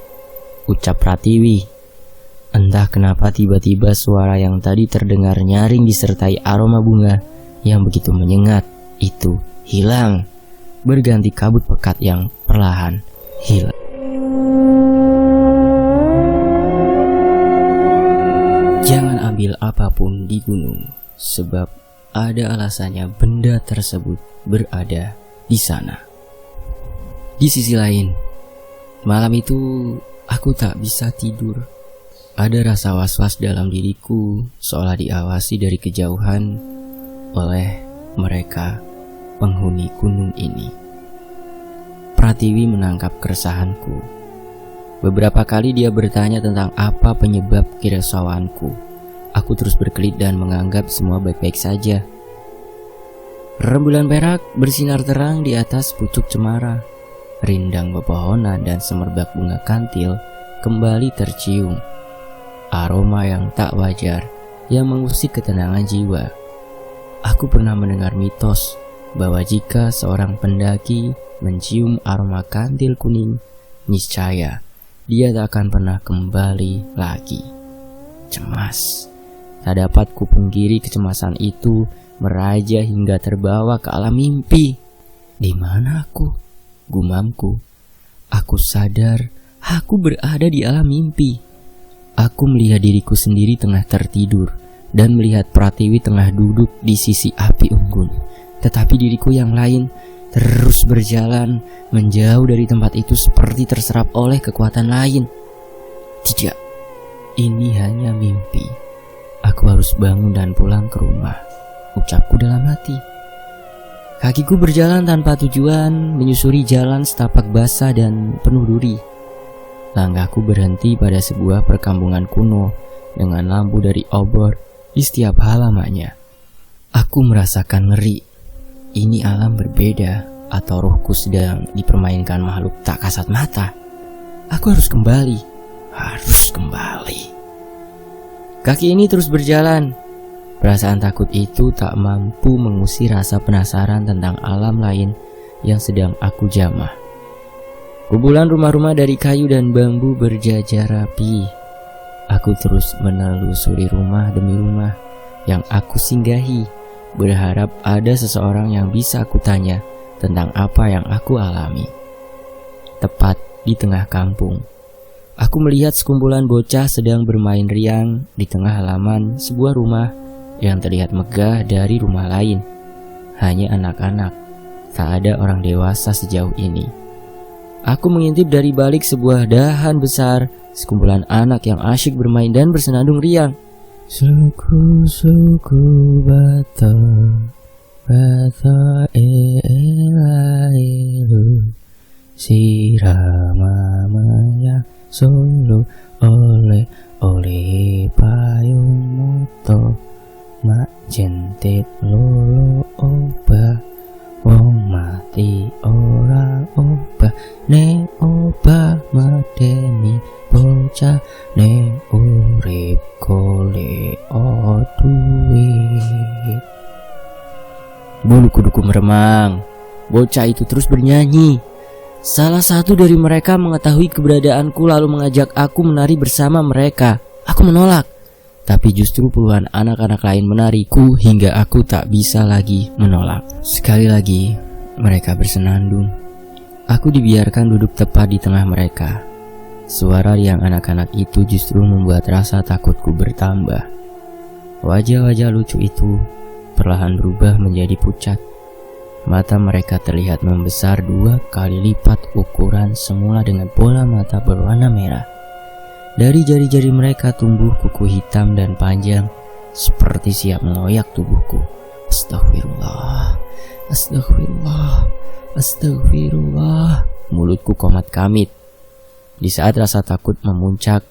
ucap Pratiwi. Entah kenapa tiba-tiba suara yang tadi terdengar nyaring disertai aroma bunga yang begitu menyengat itu hilang, berganti kabut pekat yang perlahan hilang. Jangan ambil apapun di gunung, sebab ada alasannya benda tersebut berada di sana. Di sisi lain, malam itu aku tak bisa tidur. Ada rasa was-was dalam diriku, seolah diawasi dari kejauhan oleh mereka penghuni gunung ini. Pratiwi menangkap keresahanku. Beberapa kali dia bertanya tentang apa penyebab kerisauanku. Aku terus berkelit dan menganggap semua baik-baik saja. Rembulan perak bersinar terang di atas pucuk cemara. Rindang pepohonan dan semerbak bunga kantil kembali tercium. Aroma yang tak wajar yang mengusik ketenangan jiwa. Aku pernah mendengar mitos bahwa jika seorang pendaki mencium aroma kantil kuning, niscaya dia tak akan pernah kembali lagi. Cemas. Tak dapat kupungkiri kecemasan itu meraja hingga terbawa ke alam mimpi. Di mana aku? Gumamku. Aku sadar aku berada di alam mimpi. Aku melihat diriku sendiri tengah tertidur dan melihat Pratiwi tengah duduk di sisi api unggun. Tetapi diriku yang lain terus berjalan menjauh dari tempat itu seperti terserap oleh kekuatan lain. Tidak, ini hanya mimpi. Aku harus bangun dan pulang ke rumah, ucapku dalam hati. Kakiku berjalan tanpa tujuan, menyusuri jalan setapak basah dan penuh duri. Langkahku berhenti pada sebuah perkampungan kuno dengan lampu dari obor di setiap halamannya. Aku merasakan ngeri. Ini alam berbeda, atau rohku sedang dipermainkan makhluk tak kasat mata. Aku harus kembali. Kaki ini terus berjalan. Perasaan takut itu tak mampu mengusir rasa penasaran tentang alam lain yang sedang aku jamah. Kumpulan rumah-rumah dari kayu dan bambu berjajar rapi. Aku terus menelusuri rumah demi rumah yang aku singgahi, berharap ada seseorang yang bisa aku tanya tentang apa yang aku alami. Tepat di tengah kampung, aku melihat sekumpulan bocah sedang bermain riang di tengah halaman sebuah rumah yang terlihat megah dari rumah lain. Hanya anak-anak, tak ada orang dewasa sejauh ini. Aku mengintip dari balik sebuah dahan besar, sekumpulan anak yang asyik bermain dan bersenandung riang. Suku-suku bata elailu sirama maya solo oleh payung moto mak jentit lolo oba wong mati ora oba ne oba medeni bocah ne urip kole duit. Bulu kuduku meremang. Bocah itu terus bernyanyi. Salah satu dari mereka mengetahui keberadaanku lalu mengajak aku menari bersama mereka. Aku menolak, tapi justru puluhan anak-anak lain menariku hingga aku tak bisa lagi menolak. Sekali lagi mereka bersenandung. Aku dibiarkan duduk tepat di tengah mereka. Suara riang anak-anak itu justru membuat rasa takutku bertambah. Wajah-wajah lucu itu perlahan berubah menjadi pucat. Mata mereka terlihat membesar 2 kali lipat ukuran semula dengan bola mata berwarna merah. Dari jari-jari mereka tumbuh kuku hitam dan panjang, seperti siap mengoyak tubuhku. Astagfirullah, astagfirullah, astagfirullah. Mulutku komat kamit. Di saat rasa takut memuncak,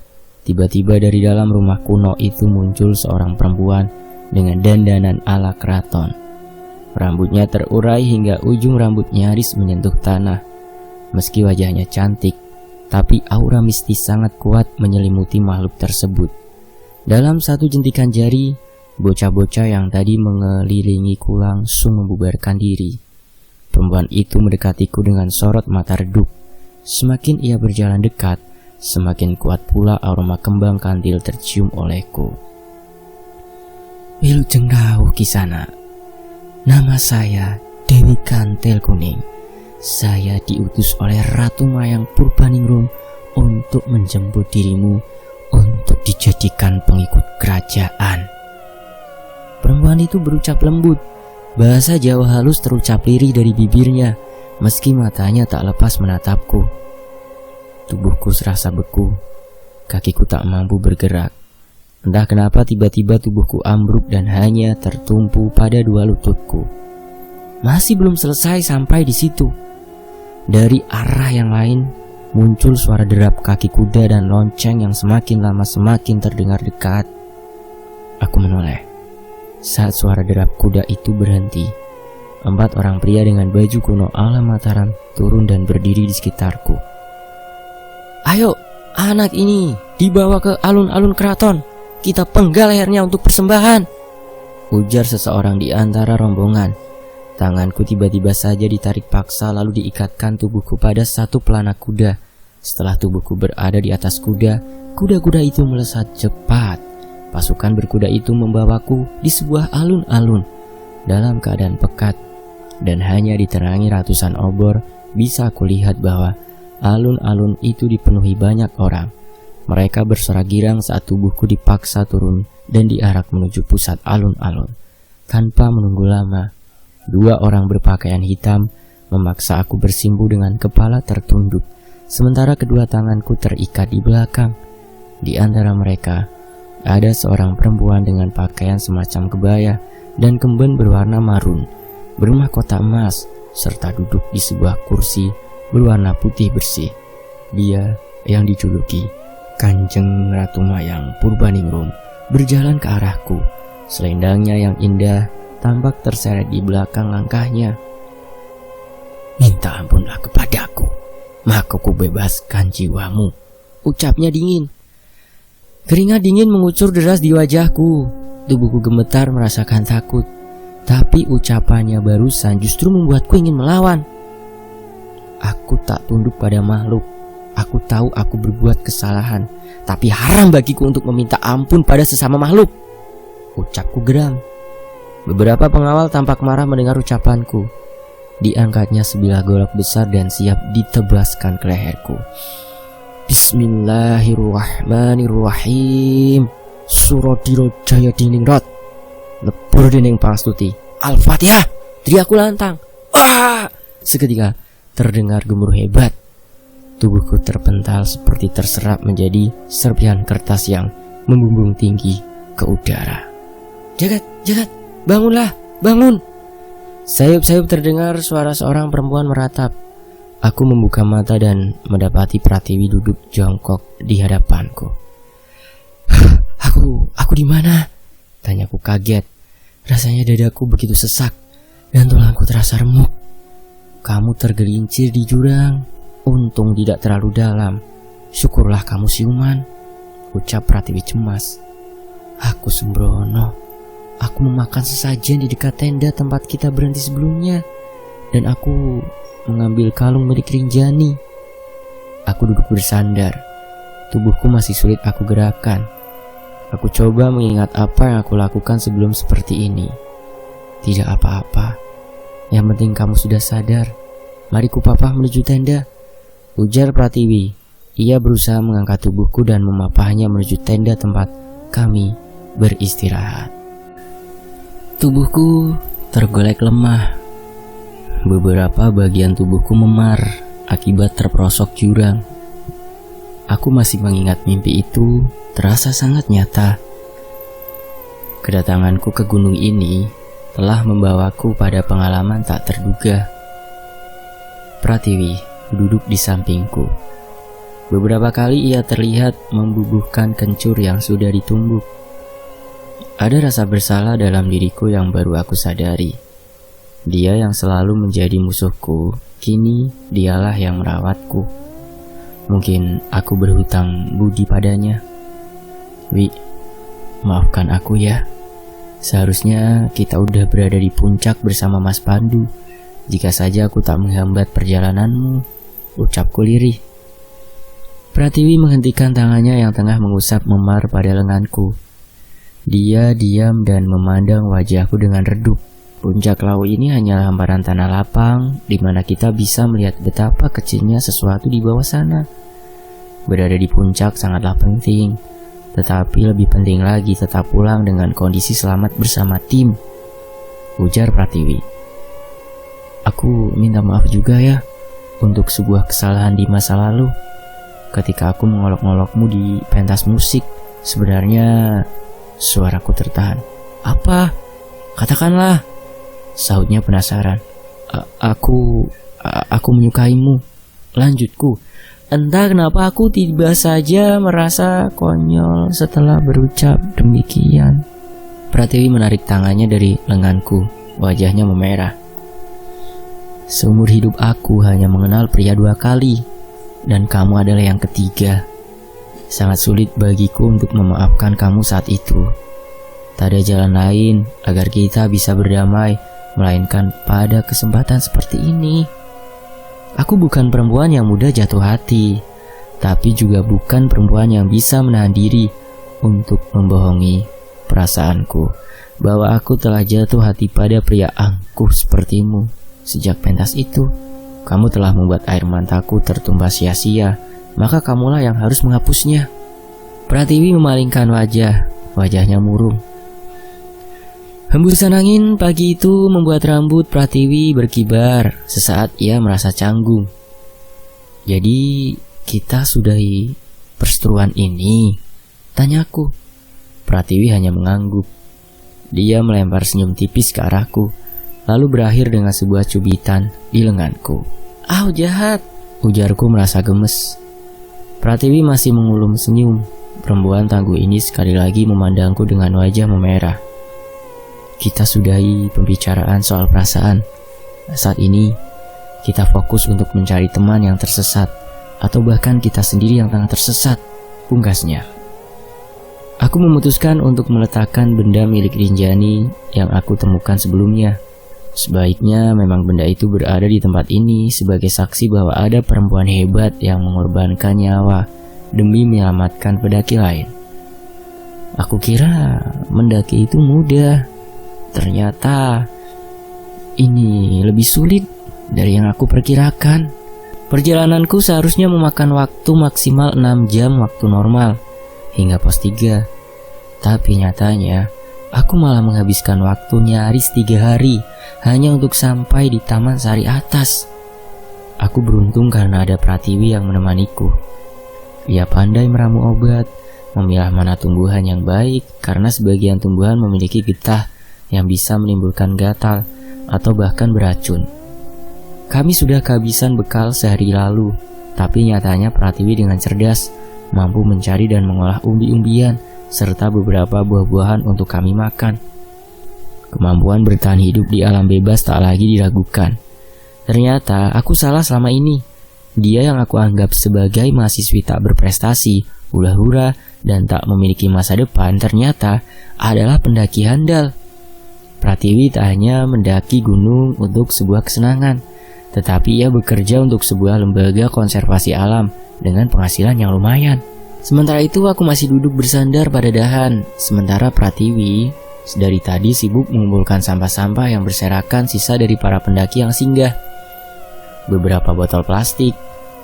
tiba-tiba dari dalam rumah kuno itu muncul seorang perempuan dengan dandanan ala keraton. Rambutnya terurai hingga ujung rambut nyaris menyentuh tanah. Meski wajahnya cantik, tapi aura mistis sangat kuat menyelimuti makhluk tersebut. Dalam satu jentikan jari, bocah-bocah yang tadi mengelilingiku langsung membubarkan diri. Perempuan itu mendekatiku dengan sorot mata redup. Semakin ia berjalan dekat, semakin kuat pula aroma kembang kandil tercium olehku. Wilujeng rawuh Kisana. Nama saya Dewi Kantil Kuning. Saya diutus oleh Ratu Mayang Purbaningrum untuk menjemput dirimu untuk dijadikan pengikut kerajaan. Perempuan itu berucap lembut. Bahasa Jawa halus terucap lirih dari bibirnya, meski matanya tak lepas menatapku. Tubuhku serasa beku, kakiku tak mampu bergerak. Entah kenapa tiba-tiba tubuhku ambruk dan hanya tertumpu pada 2 lututku. Masih belum selesai sampai di situ. Dari arah yang lain muncul suara derap kaki kuda dan lonceng yang semakin lama semakin terdengar dekat. Aku menoleh. Saat suara derap kuda itu berhenti, 4 orang pria dengan baju kuno ala Mataram turun dan berdiri di sekitarku. Ayo, anak ini dibawa ke alun-alun keraton. Kita penggal lehernya untuk persembahan, ujar seseorang di antara rombongan. Tanganku tiba-tiba saja ditarik paksa lalu diikatkan tubuhku pada satu pelana kuda. Setelah tubuhku berada di atas kuda, kuda-kuda itu melesat cepat. Pasukan berkuda itu membawaku di sebuah alun-alun dalam keadaan pekat, dan hanya diterangi ratusan obor bisa aku lihat bahwa alun-alun itu dipenuhi banyak orang. Mereka bersorak girang saat tubuhku dipaksa turun dan diarak menuju pusat alun-alun. Tanpa menunggu lama, 2 orang berpakaian hitam memaksa aku bersimpu dengan kepala tertunduk, sementara kedua tanganku terikat di belakang. Di antara mereka, ada seorang perempuan dengan pakaian semacam kebaya dan kemben berwarna marun, bermahkota emas, serta duduk di sebuah kursi berwarna putih bersih. Dia yang dijuluki Kanjeng Ratu Mayang Purbaningrum berjalan ke arahku. Selendangnya yang indah tampak terseret di belakang langkahnya. Minta ampunlah kepadaku, maka ku bebaskan jiwamu, ucapnya dingin. Keringat dingin mengucur deras di wajahku. Tubuhku gemetar merasakan takut, tapi ucapannya barusan justru membuatku ingin melawan. Aku tak tunduk pada makhluk. Aku tahu aku berbuat kesalahan, tapi haram bagiku untuk meminta ampun pada sesama makhluk, ucapku geram. Beberapa pengawal tampak marah mendengar ucapanku. Diangkatnya sebilah golok besar dan siap ditebaskan ke leherku. Bismillahirrahmanirrahim. Surodiro Jaya Diningrat. Lepur dinding Pangstuti. Al-Fatihah! Teriakku lantang. Wah! Seketika terdengar gemuruh hebat. Tubuhku terpental seperti terserap menjadi serpihan kertas yang membumbung tinggi ke udara. Jagat, Jagat, bangunlah, bangun! Sayup-sayup terdengar suara seorang perempuan meratap. Aku membuka mata dan mendapati Pratiwi duduk jongkok di hadapanku. Aku di mana? Tanyaku kaget. Rasanya dadaku begitu sesak dan tulangku terasa remuk. Kamu tergelincir di jurang. Untung tidak terlalu dalam. Syukurlah kamu siuman, ucap Pratiwi cemas. Aku sembrono. Aku memakan sesajen di dekat tenda tempat kita berhenti sebelumnya. Dan aku mengambil kalung milik Rinjani. Aku duduk bersandar. Tubuhku masih sulit aku gerakan. Aku coba mengingat apa yang aku lakukan sebelum seperti ini. Tidak apa-apa. Yang penting kamu sudah sadar. Mari kupapah menuju tenda, ujar Pratiwi. Ia berusaha mengangkat tubuhku dan memapahnya menuju tenda tempat kami beristirahat. Tubuhku tergolek lemah. Beberapa bagian tubuhku memar akibat terperosok jurang. Aku masih mengingat mimpi itu terasa sangat nyata. Kedatanganku ke gunung ini telah membawaku pada pengalaman tak terduga. Pratiwi duduk di sampingku. Beberapa kali ia terlihat membubuhkan kencur yang sudah ditumbuk. Ada rasa bersalah dalam diriku yang baru aku sadari. Dia yang selalu menjadi musuhku, kini dialah yang merawatku. Mungkin aku berhutang budi padanya. Wi, maafkan aku ya. Seharusnya kita udah berada di puncak bersama Mas Pandu. Jika saja aku tak menghambat perjalananmu, ucapku lirih. Pratiwi menghentikan tangannya yang tengah mengusap memar pada lenganku. Dia diam dan memandang wajahku dengan redup. Puncak Lawu ini hanyalah hamparan tanah lapang, di mana kita bisa melihat betapa kecilnya sesuatu di bawah sana. Berada di puncak sangatlah penting, tetapi lebih penting lagi tetap pulang dengan kondisi selamat bersama tim, ujar Pratiwi. Aku minta maaf juga ya, untuk sebuah kesalahan di masa lalu. Ketika aku mengolok-ngolokmu di pentas musik, sebenarnya suaraku tertahan. Apa? Katakanlah, sahutnya penasaran. Aku menyukaimu, lanjutku. Entah kenapa aku tiba saja merasa konyol setelah berucap demikian. Pratiwi menarik tangannya dari lenganku, wajahnya memerah. Seumur hidup aku hanya mengenal pria 2 kali, dan kamu adalah yang ketiga. Sangat sulit bagiku untuk memaafkan kamu saat itu. Tak ada jalan lain agar kita bisa berdamai, melainkan pada kesempatan seperti ini. Aku bukan perempuan yang mudah jatuh hati, tapi juga bukan perempuan yang bisa menahan diri untuk membohongi perasaanku bahwa aku telah jatuh hati pada pria angkuh sepertimu. Sejak pentas itu, kamu telah membuat air mataku tertumpah sia-sia, maka kamulah yang harus menghapusnya. Pratiwi memalingkan wajahnya murung. Hembusan angin pagi itu membuat rambut Pratiwi berkibar. Sesaat ia merasa canggung. Jadi kita sudahi perseteruan ini? Tanyaku. Pratiwi hanya mengangguk. Dia melempar senyum tipis ke arahku, lalu berakhir dengan sebuah cubitan di lenganku. "Ah, jahat," ujarku merasa gemes. Pratiwi masih mengulum senyum. Perempuan tangguh ini sekali lagi memandangku dengan wajah memerah. Kita sudahi pembicaraan soal perasaan. Saat ini, kita fokus untuk mencari teman yang tersesat, atau bahkan kita sendiri yang tengah tersesat, pungkasnya. Aku memutuskan untuk meletakkan benda milik Rinjani yang aku temukan sebelumnya. Sebaiknya memang benda itu berada di tempat ini sebagai saksi bahwa ada perempuan hebat yang mengorbankan nyawa demi menyelamatkan pendaki lain. Aku kira mendaki itu mudah. Ternyata ini lebih sulit dari yang aku perkirakan. Perjalananku seharusnya memakan waktu maksimal 6 jam waktu normal hingga pos 3. Tapi nyatanya Aku malah menghabiskan waktu nyaris 3 hari hanya untuk sampai di Taman Sari Atas. Aku beruntung karena ada Pratiwi yang menemaniku. Ia pandai meramu obat, memilah mana tumbuhan yang baik karena sebagian tumbuhan memiliki getah yang bisa menimbulkan gatal atau bahkan beracun. Kami sudah kehabisan bekal sehari lalu, tapi nyatanya Pratiwi dengan cerdas mampu mencari dan mengolah umbi-umbian serta beberapa buah-buahan untuk kami makan. Kemampuan bertahan hidup di alam bebas tak lagi diragukan. Ternyata aku salah selama ini. Dia yang aku anggap sebagai mahasiswi tak berprestasi, hura-hura, dan tak memiliki masa depan ternyata adalah pendaki handal. Pratiwi tak hanya mendaki gunung untuk sebuah kesenangan, tetapi ia bekerja untuk sebuah lembaga konservasi alam dengan penghasilan yang lumayan. Sementara itu aku masih duduk bersandar pada dahan, sementara Pratiwi dari tadi sibuk mengumpulkan sampah-sampah yang berserakan sisa dari para pendaki yang singgah. Beberapa botol plastik,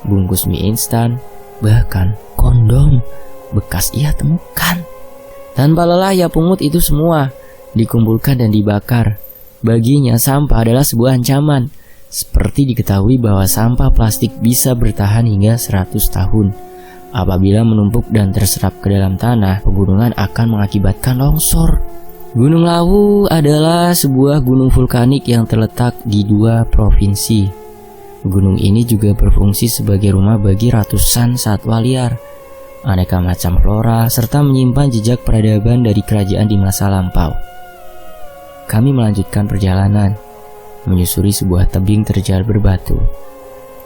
bungkus mie instan, bahkan kondom bekas ia temukan. Tanpa lelah ia pungut itu semua, dikumpulkan dan dibakar. Baginya sampah adalah sebuah ancaman. Seperti diketahui bahwa sampah plastik bisa bertahan hingga 100 tahun. Apabila menumpuk dan terserap ke dalam tanah, pegunungan akan mengakibatkan longsor. Gunung Lawu adalah sebuah gunung vulkanik yang terletak di 2 provinsi. Gunung ini juga berfungsi sebagai rumah bagi ratusan satwa liar, aneka macam flora, serta menyimpan jejak peradaban dari kerajaan di masa lampau. Kami melanjutkan perjalanan, menyusuri sebuah tebing terjal berbatu.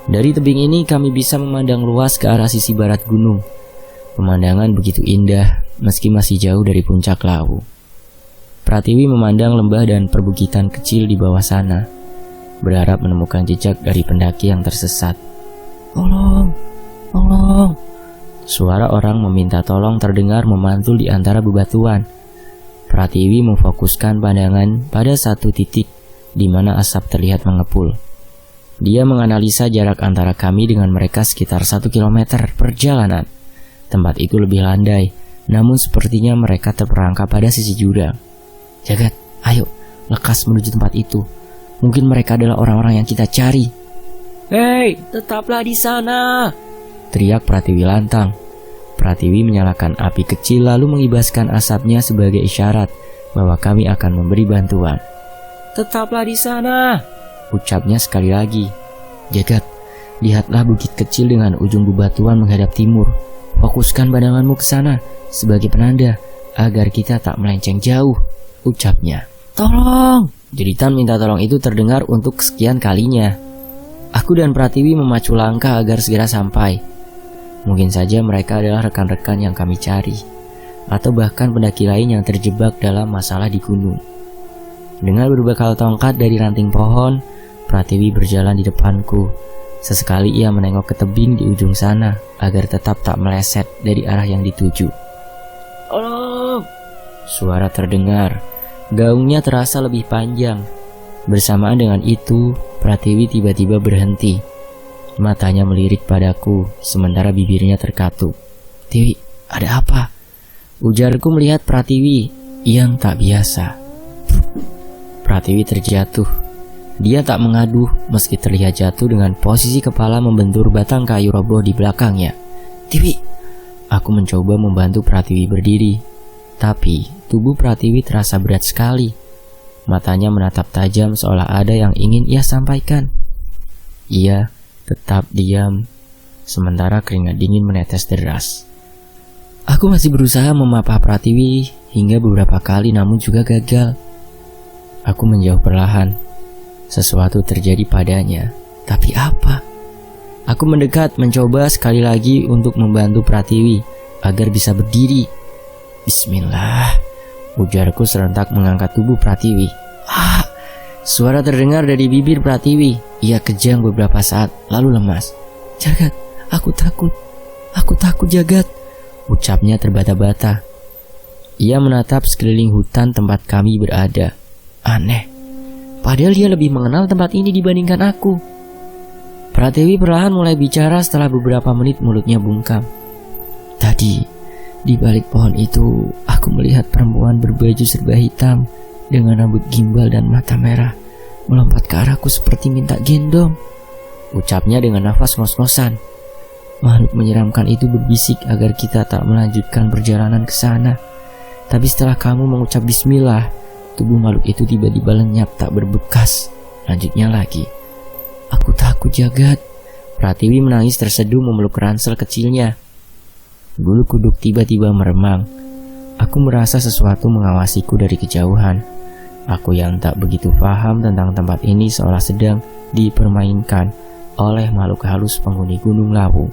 Dari tebing ini kami bisa memandang luas ke arah sisi barat gunung. Pemandangan begitu indah meski masih jauh dari puncak Lawu. Pratiwi memandang lembah dan perbukitan kecil di bawah sana, berharap menemukan jejak dari pendaki yang tersesat. Tolong, tolong. Suara orang meminta tolong terdengar memantul di antara bebatuan. Pratiwi memfokuskan pandangan pada satu titik di mana asap terlihat mengepul. Dia menganalisa jarak antara kami dengan mereka sekitar 1 kilometer perjalanan. Tempat itu lebih landai, namun sepertinya mereka terperangkap pada sisi jurang. Jagat, ayo, lekas menuju tempat itu. Mungkin mereka adalah orang-orang yang kita cari. Hei, tetaplah di sana, teriak Pratiwi lantang. Pratiwi menyalakan api kecil lalu mengibaskan asapnya sebagai isyarat bahwa kami akan memberi bantuan. Tetaplah di sana, ucapnya sekali lagi. Jagat, lihatlah bukit kecil dengan ujung bebatuan menghadap timur. Fokuskan pandanganmu ke sana sebagai penanda agar kita tak melenceng jauh, ucapnya. Tolong! Jeritan minta tolong itu terdengar untuk kesekian kalinya. Aku dan Pratiwi memacu langkah agar segera sampai. Mungkin saja mereka adalah rekan-rekan yang kami cari, atau bahkan pendaki lain yang terjebak dalam masalah di gunung. Dengan berbekal tongkat dari ranting pohon, Pratiwi berjalan di depanku. Sesekali ia menengok ke tebing di ujung sana agar tetap tak meleset dari arah yang dituju. Tolong! Suara terdengar. Gaungnya terasa lebih panjang. Bersamaan dengan itu, Pratiwi tiba-tiba berhenti. Matanya melirik padaku, sementara bibirnya terkatup. Tiwi, ada apa? Ujarku melihat Pratiwi yang tak biasa. Pratiwi terjatuh. Dia tak mengaduh meski terlihat jatuh dengan posisi kepala membentur batang kayu roboh di belakangnya. Tiwi, aku mencoba membantu Pratiwi berdiri. Tapi tubuh Pratiwi terasa berat sekali. Matanya menatap tajam seolah ada yang ingin ia sampaikan. Ia tetap diam, sementara keringat dingin menetes deras. Aku masih berusaha memapah Pratiwi hingga beberapa kali namun juga gagal. Aku menjauh perlahan. Sesuatu terjadi padanya, tapi apa? Aku mendekat mencoba sekali lagi untuk membantu Pratiwi agar bisa berdiri. Bismillah, ujarku serentak mengangkat tubuh Pratiwi. Ah! Suara terdengar dari bibir Pratiwi. Ia kejang beberapa saat, lalu lemas. Jagat, aku takut Jagat, ucapnya terbata-bata. Ia menatap sekeliling hutan tempat kami berada. Aneh, padahal dia lebih mengenal tempat ini dibandingkan aku. Pratiwi perlahan mulai bicara setelah beberapa menit mulutnya bungkam. Tadi, Di balik pohon itu, aku melihat perempuan berbaju serba hitam dengan rambut gimbal dan mata merah melompat ke arahku seperti minta gendong. Ucapnya dengan nafas ngos-ngosan. Makhluk menyeramkan itu berbisik agar kita tak melanjutkan perjalanan ke sana. Tapi setelah kamu mengucap bismillah, tubuh makhluk itu tiba-tiba lenyap tak berbekas. Lanjutnya lagi. Aku takut Jagat. Pratiwi menangis terseduh memeluk ransel kecilnya. Bulu kuduk tiba-tiba meremang. Aku merasa sesuatu mengawasiku dari kejauhan. Aku yang tak begitu paham tentang tempat ini seolah sedang dipermainkan oleh makhluk halus penghuni Gunung Lawu.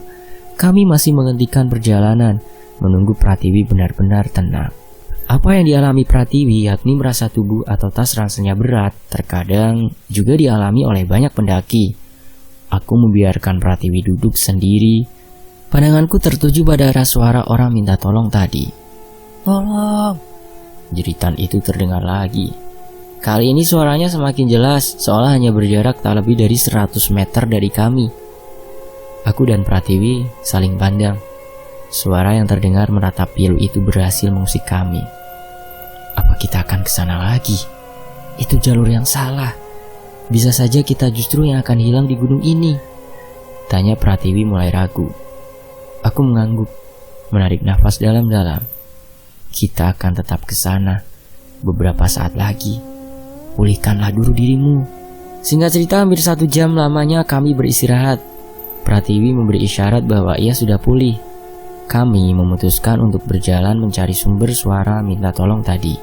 Kami masih menghentikan perjalanan, menunggu Pratiwi benar-benar tenang. Apa yang dialami Pratiwi yakni merasa tubuh atau tas ranselnya berat, terkadang juga dialami oleh banyak pendaki. Aku membiarkan Pratiwi duduk sendiri. Pandanganku tertuju pada arah suara orang minta tolong tadi. Tolong! Jeritan itu terdengar lagi. Kali ini suaranya semakin jelas, seolah hanya berjarak tak lebih dari 100 meter dari kami. Aku dan Pratiwi saling pandang. Suara yang terdengar meratap pilu itu berhasil mengusik kami. Apa kita akan ke sana lagi? Itu jalur yang salah. Bisa saja kita justru yang akan hilang di gunung ini. Tanya Pratiwi mulai ragu. Aku mengangguk, menarik nafas dalam-dalam. Kita akan tetap ke sana beberapa saat lagi. Pulihkanlah dulu dirimu. Singkat cerita, hampir 1 jam lamanya kami beristirahat. Pratiwi memberi isyarat bahwa ia sudah pulih. Kami memutuskan untuk berjalan mencari sumber suara minta tolong tadi.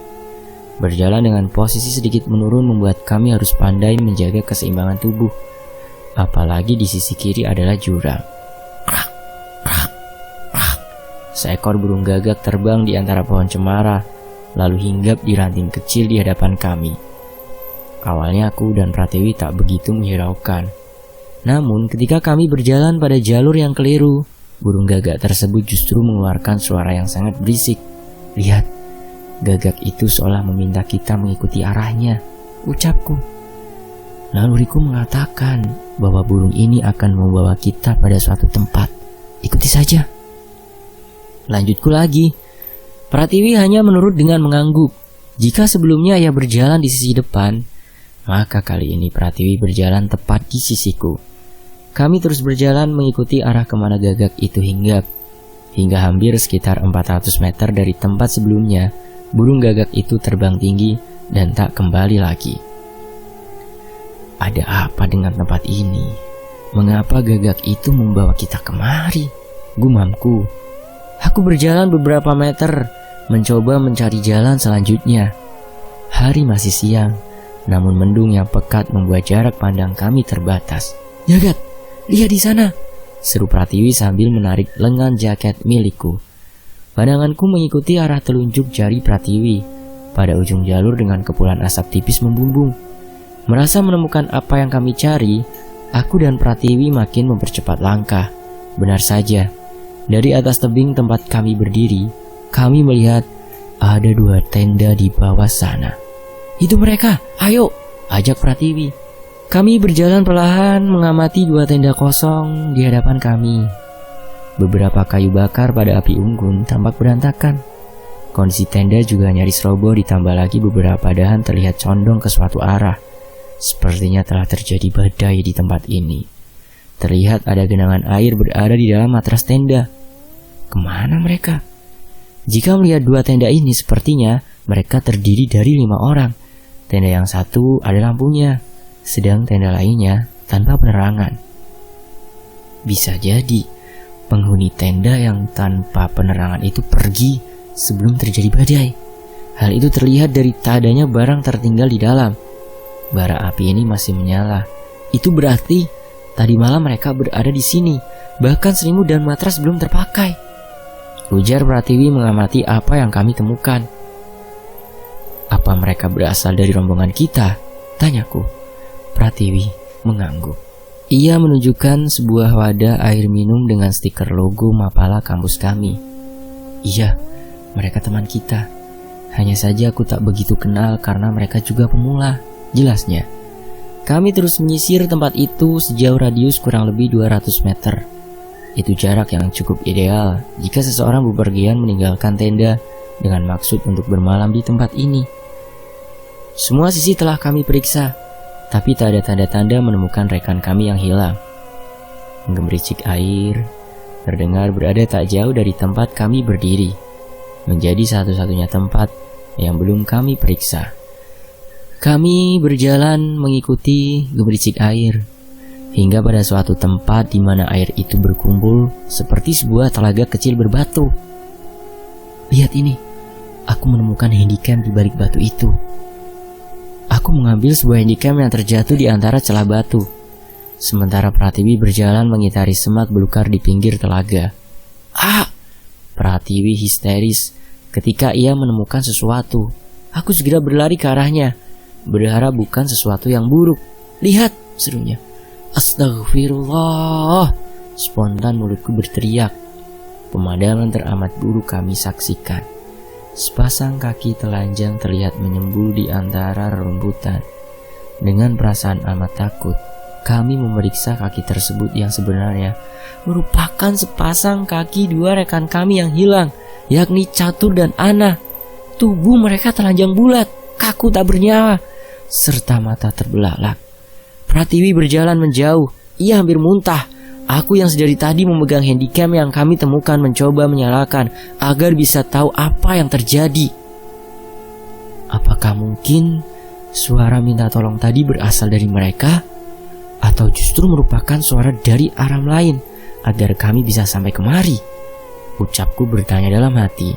Berjalan dengan posisi sedikit menurun membuat kami harus pandai menjaga keseimbangan tubuh. Apalagi di sisi kiri adalah jurang. Seekor burung gagak terbang di antara pohon cemara, lalu hinggap di ranting kecil di hadapan kami. Awalnya aku dan Pratiwi tak begitu menghiraukan. Namun ketika kami berjalan pada jalur yang keliru, burung gagak tersebut justru mengeluarkan suara yang sangat berisik. Lihat, gagak itu seolah meminta kita mengikuti arahnya, ucapku. Naluriku mengatakan bahwa burung ini akan membawa kita pada suatu tempat. Ikuti saja. Lanjutku lagi. Pratiwi hanya menurut dengan mengangguk. Jika sebelumnya ia berjalan di sisi depan, maka kali ini Pratiwi berjalan tepat di sisiku. Kami terus berjalan mengikuti arah kemana gagak itu hinggap. Hingga hampir sekitar 400 meter dari tempat sebelumnya, burung gagak itu terbang tinggi dan tak kembali lagi. Ada apa dengan tempat ini? Mengapa gagak itu membawa kita kemari? Gumamku. Aku berjalan beberapa meter, mencoba mencari jalan selanjutnya. Hari masih siang, namun mendung yang pekat membuat jarak pandang kami terbatas. Jagat, lihat di sana, seru Pratiwi sambil menarik lengan jaket milikku. Pandanganku mengikuti arah telunjuk jari Pratiwi. Pada ujung jalur dengan kepulan asap tipis membumbung. Merasa menemukan apa yang kami cari, aku dan Pratiwi makin mempercepat langkah. Benar saja, dari atas tebing tempat kami berdiri, kami melihat ada 2 tenda di bawah sana. Itu mereka, ayo, ajak Pratiwi. Kami berjalan perlahan mengamati 2 tenda kosong di hadapan kami. Beberapa kayu bakar pada api unggun tampak berantakan. Kondisi tenda juga nyaris roboh, ditambah lagi beberapa dahan terlihat condong ke suatu arah. Sepertinya telah terjadi badai di tempat ini. Terlihat ada genangan air berada di dalam matras tenda. Kemana mereka? Jika melihat 2 tenda ini, sepertinya mereka terdiri dari 5 orang. Tenda yang satu ada lampunya, sedang tenda lainnya tanpa penerangan. Bisa jadi penghuni tenda yang tanpa penerangan itu pergi sebelum terjadi badai. Hal itu terlihat dari tak adanya barang tertinggal di dalam. Bara api ini masih menyala. Itu berarti tadi malam mereka berada di sini. Bahkan selimut dan matras belum terpakai. Ujar Pratiwi mengamati apa yang kami temukan. Apa mereka berasal dari rombongan kita? Tanyaku. Pratiwi mengangguk. Ia menunjukkan sebuah wadah air minum dengan stiker logo Mapala kampus kami. Iya, mereka teman kita. Hanya saja aku tak begitu kenal karena mereka juga pemula, jelasnya. Kami terus menyisir tempat itu sejauh radius kurang lebih 200 meter. Itu jarak yang cukup ideal jika seseorang bepergian meninggalkan tenda dengan maksud untuk bermalam di tempat ini. Semua sisi telah kami periksa, tapi tak ada tanda-tanda menemukan rekan kami yang hilang. Menggemericik air terdengar berada tak jauh dari tempat kami berdiri, menjadi satu-satunya tempat yang belum kami periksa. Kami berjalan mengikuti gemericik air hingga pada suatu tempat di mana air itu berkumpul seperti sebuah telaga kecil berbatu. Lihat ini, aku menemukan handycam di balik batu itu. Aku mengambil sebuah handycam yang terjatuh di antara celah batu, sementara Pratiwi berjalan mengitari semak belukar di pinggir telaga. Pratiwi histeris ketika ia menemukan sesuatu. Aku segera berlari ke arahnya, berharap bukan sesuatu yang buruk. Lihat, serunya. Astagfirullah, spontan mulutku berteriak. Pemadaman teramat buruk kami saksikan. Sepasang kaki telanjang terlihat menyembul di antara rerumputan. Dengan perasaan amat takut, kami memeriksa kaki tersebut yang sebenarnya merupakan sepasang kaki dua rekan kami yang hilang, yakni Catur dan Ana. Tubuh mereka telanjang bulat, kaku tak bernyawa, serta mata terbelalak. Pratiwi berjalan menjauh, ia hampir muntah. Aku yang sedari tadi memegang handycam yang kami temukan mencoba menyalakan agar bisa tahu apa yang terjadi. Apakah mungkin suara minta tolong tadi berasal dari mereka? Atau justru merupakan suara dari alam lain agar kami bisa sampai kemari? Ucapku bertanya dalam hati.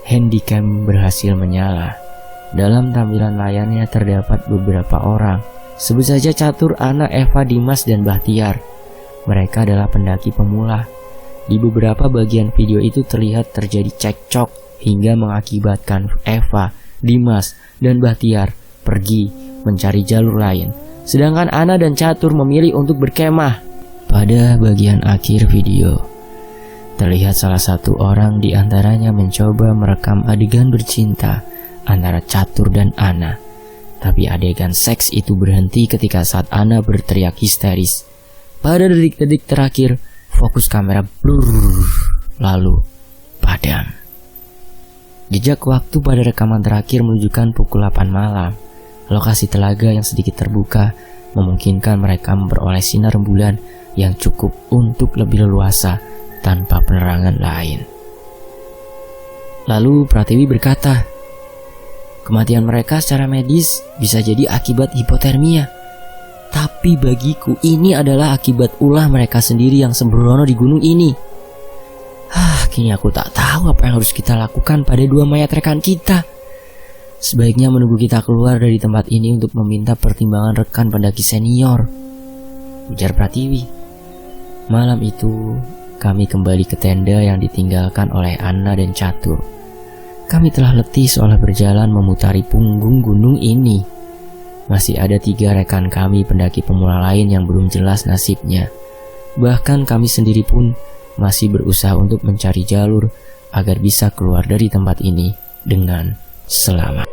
Handycam berhasil menyala. Dalam tampilan layarnya terdapat beberapa orang. Sebut saja Catur, Ana, Eva, Dimas, dan Bahtiar. Mereka adalah pendaki pemula. Di beberapa bagian video itu terlihat terjadi cekcok hingga mengakibatkan Eva, Dimas, dan Bahtiar pergi mencari jalur lain. Sedangkan Ana dan Catur memilih untuk berkemah. Pada bagian akhir video, terlihat salah satu orang di antaranya mencoba merekam adegan bercinta antara Catur dan Ana. Tapi adegan seks itu berhenti ketika saat Ana berteriak histeris. Pada detik-detik terakhir, fokus kamera blur, lalu padam. Jejak waktu pada rekaman terakhir menunjukkan pukul 8 malam. Lokasi telaga yang sedikit terbuka memungkinkan mereka memperoleh sinar rembulan yang cukup untuk lebih leluasa tanpa penerangan lain. Lalu Pratiwi berkata, kematian mereka secara medis bisa jadi akibat hipotermia. Tapi bagiku ini adalah akibat ulah mereka sendiri yang sembrono di gunung ini. Kini aku tak tahu apa yang harus kita lakukan pada dua mayat rekan kita. Sebaiknya menunggu kita keluar dari tempat ini untuk meminta pertimbangan rekan pendaki senior, ujar Pratiwi. Malam itu, kami kembali ke tenda yang ditinggalkan oleh Ana dan Catur. Kami telah letih seolah berjalan memutari punggung gunung ini. Masih ada 3 rekan kami pendaki pemula lain yang belum jelas nasibnya. Bahkan kami sendiri pun masih berusaha untuk mencari jalur agar bisa keluar dari tempat ini dengan selamat.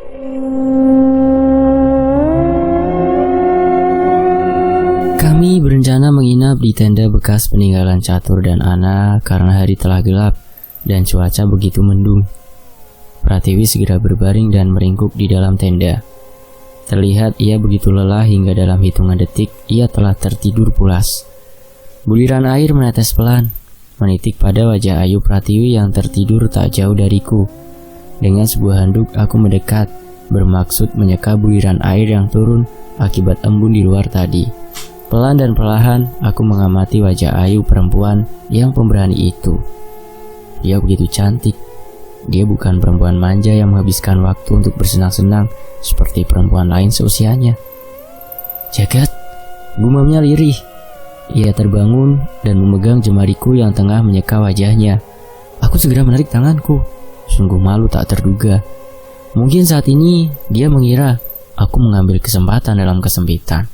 Kami berencana menginap di tenda bekas peninggalan Catur dan Ana karena hari telah gelap dan cuaca begitu mendung. Pratiwi segera berbaring dan meringkuk di dalam tenda. Terlihat ia begitu lelah hingga dalam hitungan detik ia telah tertidur pulas. Buliran air menetes pelan, menitik pada wajah ayu Pratiwi yang tertidur tak jauh dariku. Dengan sebuah handuk aku mendekat, bermaksud menyeka buliran air yang turun akibat embun di luar tadi. Pelan dan perlahan aku mengamati wajah ayu perempuan yang pemberani itu. Dia begitu cantik. Dia bukan perempuan manja yang menghabiskan waktu untuk bersenang-senang seperti perempuan lain seusianya. Jagat, gumamnya lirih. Ia terbangun dan memegang jemariku yang tengah menyeka wajahnya. Aku segera menarik tanganku. Sungguh malu tak terduga. Mungkin saat ini dia mengira aku mengambil kesempatan dalam kesempitan.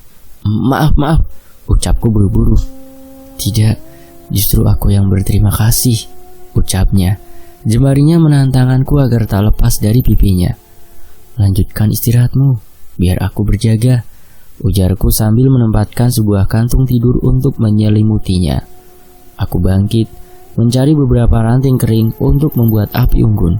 Maaf, ucapku buru-buru. Tidak, justru aku yang berterima kasih, ucapnya. Jemarinya menahan tanganku agar tak lepas dari pipinya. Lanjutkan istirahatmu, biar aku berjaga, ujarku sambil menempatkan sebuah kantung tidur untuk menyelimutinya. Aku bangkit, mencari beberapa ranting kering untuk membuat api unggun.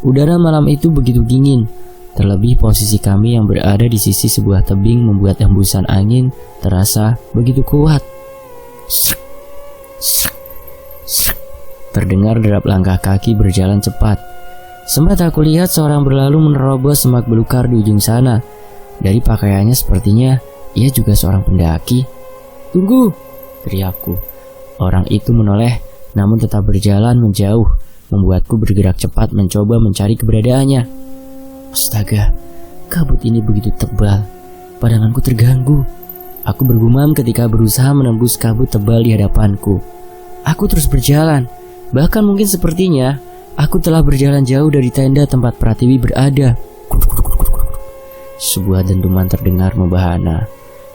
Udara malam itu begitu dingin, terlebih posisi kami yang berada di sisi sebuah tebing membuat hembusan angin terasa begitu kuat. Terdengar derap langkah kaki berjalan cepat. Sempat aku lihat seorang berlalu menerobos semak belukar di ujung sana. Dari pakaiannya sepertinya ia juga seorang pendaki. "Tunggu!" teriakku. Orang itu menoleh namun tetap berjalan menjauh, membuatku bergerak cepat mencoba mencari keberadaannya. Astaga, kabut ini begitu tebal, pandanganku terganggu. Aku bergumam ketika berusaha menembus kabut tebal di hadapanku. Aku terus berjalan, bahkan mungkin sepertinya aku telah berjalan jauh dari tenda tempat Pratiwi berada. Sebuah dentuman terdengar membahana.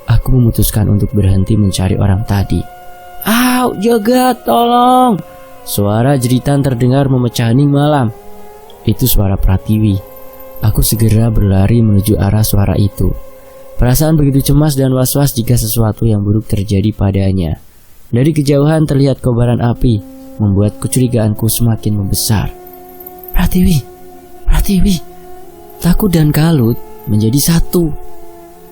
Aku memutuskan untuk berhenti mencari orang tadi. "Au, jagat, tolong!" Suara jeritan terdengar memecah hening malam. Itu suara Pratiwi. Aku segera berlari menuju arah suara itu. Perasaan begitu cemas dan was-was jika sesuatu yang buruk terjadi padanya. Dari kejauhan terlihat kobaran api, membuat kecurigaanku semakin membesar. Pratiwi, Pratiwi. Takut dan kalut menjadi satu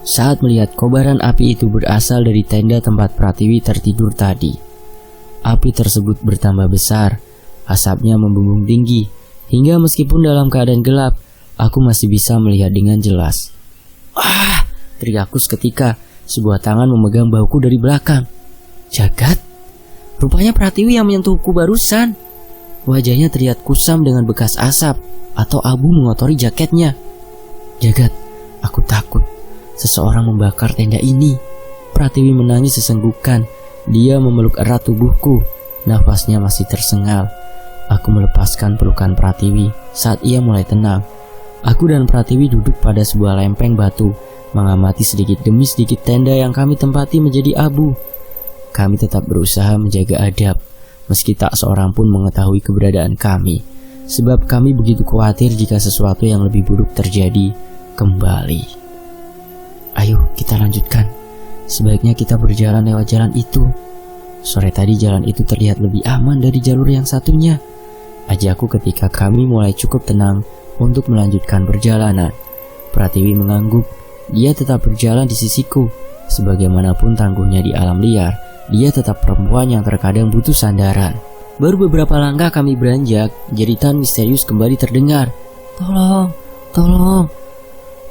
saat melihat kobaran api itu berasal dari tenda tempat Pratiwi tertidur tadi. Api tersebut bertambah besar, asapnya membumbung tinggi, hingga meskipun dalam keadaan gelap, aku masih bisa melihat dengan jelas. "Ah!" teriakku seketika, sebuah tangan memegang bahuku dari belakang. Jagat, rupanya Pratiwi yang menyentuhku barusan. Wajahnya terlihat kusam dengan bekas asap atau abu mengotori jaketnya. Jagat, aku takut seseorang membakar tenda ini. Pratiwi menangis sesenggukan. Dia memeluk erat tubuhku. Nafasnya masih tersengal. Aku melepaskan pelukan Pratiwi saat ia mulai tenang. Aku dan Pratiwi duduk pada sebuah lempeng batu, mengamati sedikit demi sedikit tenda yang kami tempati menjadi abu. Kami tetap berusaha menjaga adab, meski tak seorang pun mengetahui keberadaan kami, sebab kami begitu khawatir jika sesuatu yang lebih buruk terjadi kembali. "Ayo kita lanjutkan. Sebaiknya kita berjalan lewat jalan itu. Sore tadi jalan itu terlihat lebih aman dari jalur yang satunya," ajakku ketika kami mulai cukup tenang untuk melanjutkan perjalanan. Pratiwi mengangguk. Dia tetap berjalan di sisiku. Sebagaimanapun tangguhnya di alam liar, dia tetap perempuan yang terkadang butuh sandaran. Baru beberapa langkah kami beranjak, jeritan misterius kembali terdengar. "Tolong, tolong!"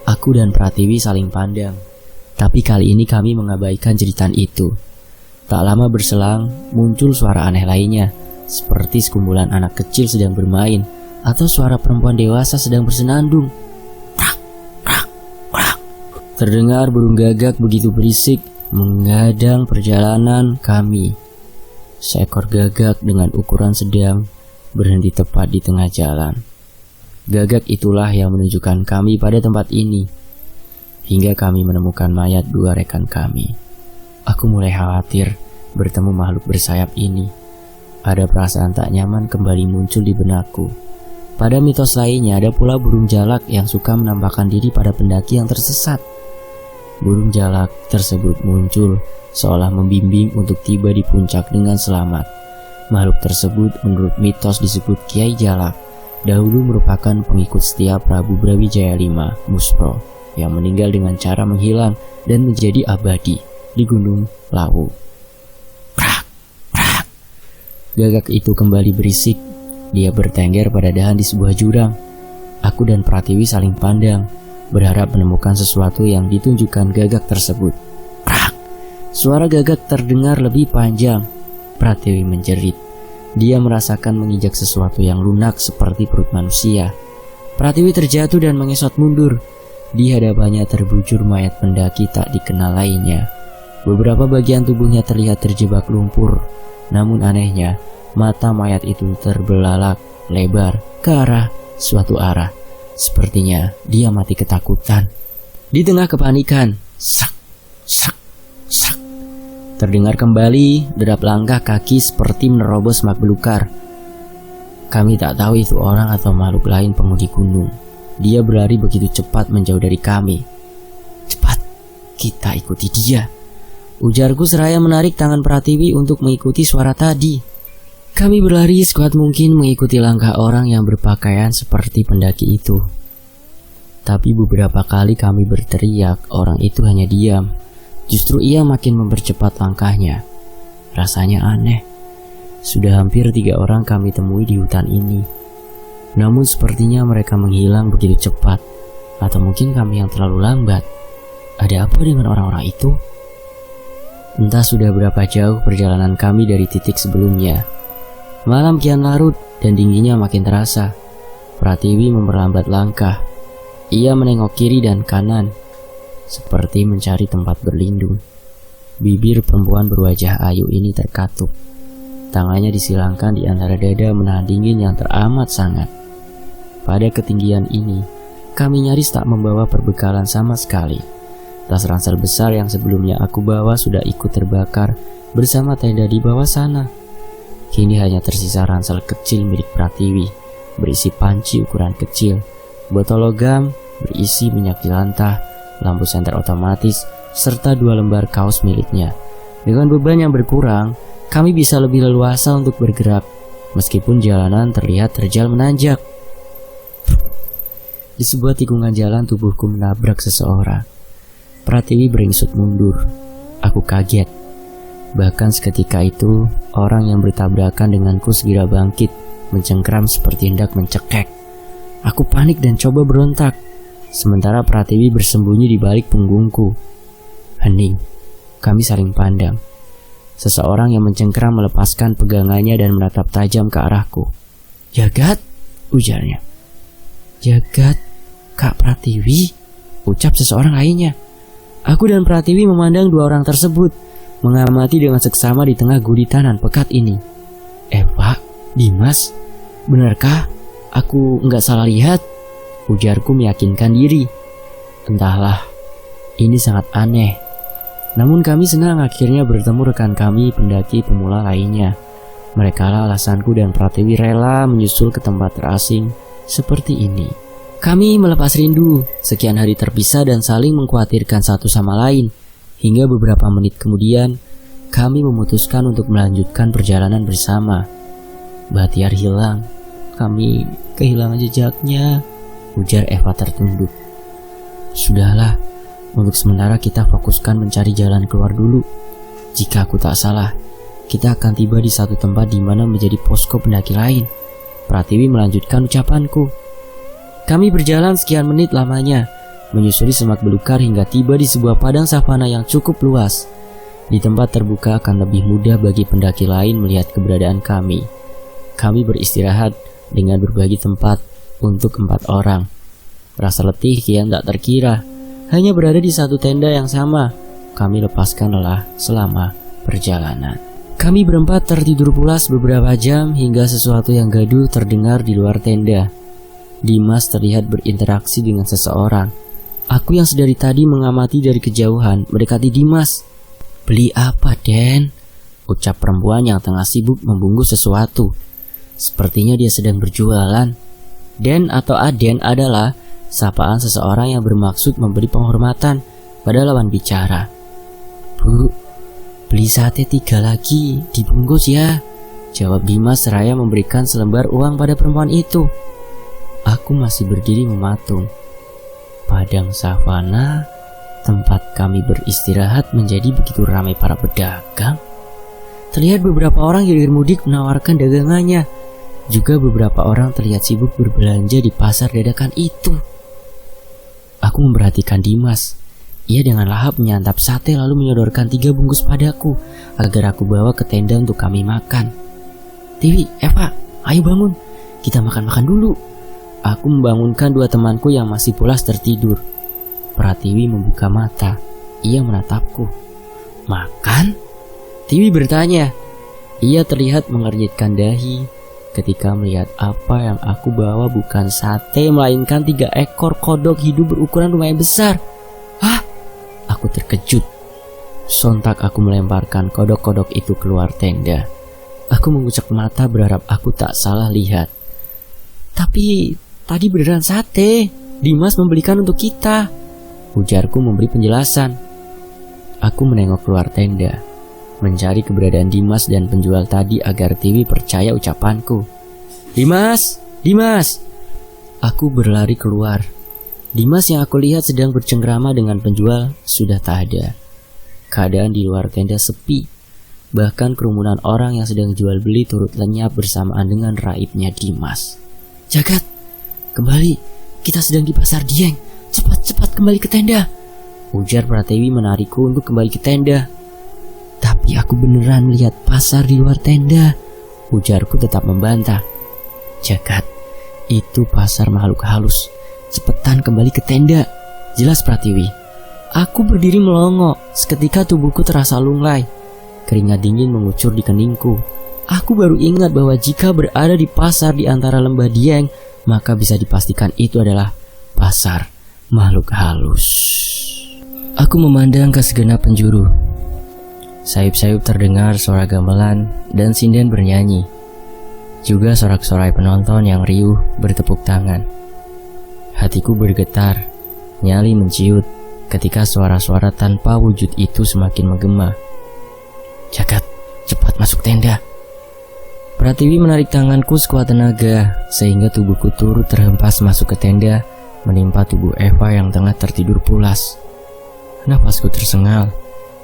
Aku dan Pratiwi saling pandang. Tapi kali ini kami mengabaikan jeritan itu. Tak lama berselang, muncul suara aneh lainnya, seperti sekumpulan anak kecil sedang bermain, atau suara perempuan dewasa sedang bersenandung. Terdengar burung gagak begitu berisik, menghadang perjalanan kami. Seekor gagak dengan ukuran sedang berhenti tepat di tengah jalan. Gagak itulah yang menunjukkan kami pada tempat ini, hingga kami menemukan mayat dua rekan kami. Aku mulai khawatir bertemu makhluk bersayap ini. Ada perasaan tak nyaman kembali muncul di benakku. Pada mitos lainnya ada pula burung jalak yang suka menampakkan diri pada pendaki yang tersesat. Burung jalak tersebut muncul seolah membimbing untuk tiba di puncak dengan selamat. Makhluk tersebut menurut mitos disebut Kiai Jalak. Dahulu merupakan pengikut setia Prabu Brawijaya V Muspro yang meninggal dengan cara menghilang dan menjadi abadi di Gunung Lawu. Prak, prak. Gagak itu kembali berisik. Dia bertengger pada dahan di sebuah jurang. Aku dan Pratiwi saling pandang, berharap menemukan sesuatu yang ditunjukkan gagak tersebut. Prak. Suara gagak terdengar lebih panjang. Pratiwi menjerit. Dia merasakan menginjak sesuatu yang lunak seperti perut manusia. Pratiwi terjatuh dan mengesot mundur. Di hadapannya terbujur mayat pendaki tak dikenal lainnya. Beberapa bagian tubuhnya terlihat terjebak lumpur. Namun anehnya, mata mayat itu terbelalak lebar ke arah suatu arah. Sepertinya dia mati ketakutan. Di tengah kepanikan, sak, sak, sak, terdengar kembali derap langkah kaki seperti menerobos semak belukar. Kami tak tahu itu orang atau makhluk lain penghuni gunung. Dia berlari begitu cepat menjauh dari kami. Cepat, kita ikuti dia. ujarku seraya menarik tangan Pratiwi untuk mengikuti suara tadi. Kami berlari sekuat mungkin mengikuti langkah orang yang berpakaian seperti pendaki itu. Tapi beberapa kali kami berteriak, orang itu hanya diam. Justru ia makin mempercepat langkahnya. Rasanya aneh. Sudah hampir 3 orang kami temui di hutan ini. Namun sepertinya mereka menghilang begitu cepat. Atau mungkin kami yang terlalu lambat. Ada apa dengan orang-orang itu? Entah sudah berapa jauh perjalanan kami dari titik sebelumnya. Malam kian larut dan dinginnya makin terasa. Pratiwi memperlambat langkah. Ia menengok kiri dan kanan, seperti mencari tempat berlindung. Bibir perempuan berwajah ayu ini terkatup. Tangannya disilangkan di antara dada menahan dingin yang teramat sangat. Pada ketinggian ini, kami nyaris tak membawa perbekalan sama sekali. Tas ransel besar yang sebelumnya aku bawa sudah ikut terbakar bersama tenda di bawah sana. Kini hanya tersisa ransel kecil milik Pratiwi, berisi panci ukuran kecil, botol logam berisi minyak jelantah, lampu senter otomatis, serta 2 lembar kaos miliknya. Dengan beban yang berkurang, kami bisa lebih leluasa untuk bergerak, meskipun jalanan terlihat terjal menanjak. Di sebuah tikungan jalan tubuhku menabrak seseorang. Pratiwi beringsut mundur. Aku kaget. Bahkan seketika itu, orang yang bertabrakan denganku segera bangkit, mencengkram seperti hendak mencekek. Aku panik dan coba berontak, sementara Pratiwi bersembunyi di balik punggungku. Hening, kami saling pandang. Seseorang yang mencengkram melepaskan pegangannya dan menatap tajam ke arahku. "Jagat," ujarnya. "Jagat, Kak Pratiwi," ucap seseorang lainnya. Aku dan Pratiwi memandang 2 orang tersebut, mengamati dengan seksama di tengah guritanan pekat ini. "Pak, Dimas, benarkah aku nggak salah lihat?" ujarku meyakinkan diri. Entahlah, ini sangat aneh. Namun kami senang akhirnya bertemu rekan kami pendaki pemula lainnya. Merekalah alasanku dan Pratiwi rela menyusul ke tempat terasing seperti ini. Kami melepas rindu, sekian hari terpisah dan saling mengkhawatirkan satu sama lain. Hingga beberapa menit kemudian, kami memutuskan untuk melanjutkan perjalanan bersama. Bahtiar hilang, kami kehilangan jejaknya, ujar Eva tertunduk. "Sudahlah, untuk sementara kita fokuskan mencari jalan keluar dulu. Jika aku tak salah, kita akan tiba di satu tempat di mana menjadi posko pendaki lain." Pratiwi melanjutkan ucapanku. Kami berjalan sekian menit lamanya, menyusuri semak belukar hingga tiba di sebuah padang savana yang cukup luas. Di tempat terbuka akan lebih mudah bagi pendaki lain melihat keberadaan kami. Kami beristirahat dengan berbagi tempat untuk 4 orang. Rasa letih kian tak terkira. Hanya berada di satu tenda yang sama, kami lepaskan lelah selama perjalanan. Kami berempat tertidur pulas beberapa jam hingga sesuatu yang gaduh terdengar di luar tenda. Dimas terlihat berinteraksi dengan seseorang. Aku yang sedari tadi mengamati dari kejauhan mendekati Dimas. "Beli apa, Den?" ucap perempuan yang tengah sibuk membungkus sesuatu. Sepertinya dia sedang berjualan. Den atau Aden adalah sapaan seseorang yang bermaksud memberi penghormatan pada lawan bicara. "Bu, beli sate 3 lagi, dibungkus ya," jawab Dimas seraya memberikan selembar uang pada perempuan itu. Aku masih berdiri mematung. Padang savana, tempat kami beristirahat menjadi begitu ramai para pedagang. Terlihat beberapa orang hilir mudik menawarkan dagangannya. Juga beberapa orang terlihat sibuk berbelanja di pasar dadakan itu. Aku memperhatikan Dimas. Ia dengan lahap menyantap sate lalu menyodorkan 3 bungkus padaku agar aku bawa ke tenda untuk kami makan. "Tiwi, Eva, ayo bangun. Kita makan-makan dulu." Aku membangunkan 2 temanku yang masih pulas tertidur. Pratiwi membuka mata. Ia menatapku. "Makan?" Tiwi bertanya. Ia terlihat mengernyitkan dahi ketika melihat apa yang aku bawa bukan sate melainkan 3 ekor kodok hidup berukuran lumayan besar. "Hah?" Aku terkejut. Sontak aku melemparkan kodok-kodok itu keluar tenda. Aku mengucek mata berharap aku tak salah lihat. "Tapi tadi beneran sate. Dimas membelikan untuk kita," ujarku memberi penjelasan. Aku menengok keluar tenda, mencari keberadaan Dimas dan penjual tadi agar Tiwi percaya ucapanku. Dimas! Dimas! Aku berlari keluar. Dimas yang aku lihat sedang bercengkrama dengan penjual sudah tak ada. Keadaan di luar tenda sepi. Bahkan kerumunan orang yang sedang jual beli turut lenyap bersamaan dengan raibnya Dimas. Jagat, kembali, kita sedang di pasar Dieng. Cepat-cepat kembali ke tenda, ujar Pratiwi menarikku untuk kembali ke tenda. Tapi aku beneran melihat pasar di luar tenda, ujarku tetap membantah. Jagat, itu pasar makhluk halus. Cepetan kembali ke tenda, jelas Pratiwi. Aku berdiri melongo, seketika tubuhku terasa lunglai. Keringat dingin mengucur di keningku. Aku baru ingat bahwa jika berada di pasar di antara lembah Dieng, maka bisa dipastikan itu adalah pasar makhluk halus. Aku memandang ke segenap penjuru. Sayup-sayup terdengar suara gamelan dan sinden bernyanyi. Juga sorak-sorai penonton yang riuh bertepuk tangan. Hatiku bergetar, nyali menciut ketika suara-suara tanpa wujud itu semakin menggema. Jagat, cepat masuk tenda. Pratiwi menarik tanganku sekuat tenaga sehingga tubuhku turut terhempas masuk ke tenda, menimpa tubuh Eva yang tengah tertidur pulas. Napasku tersengal.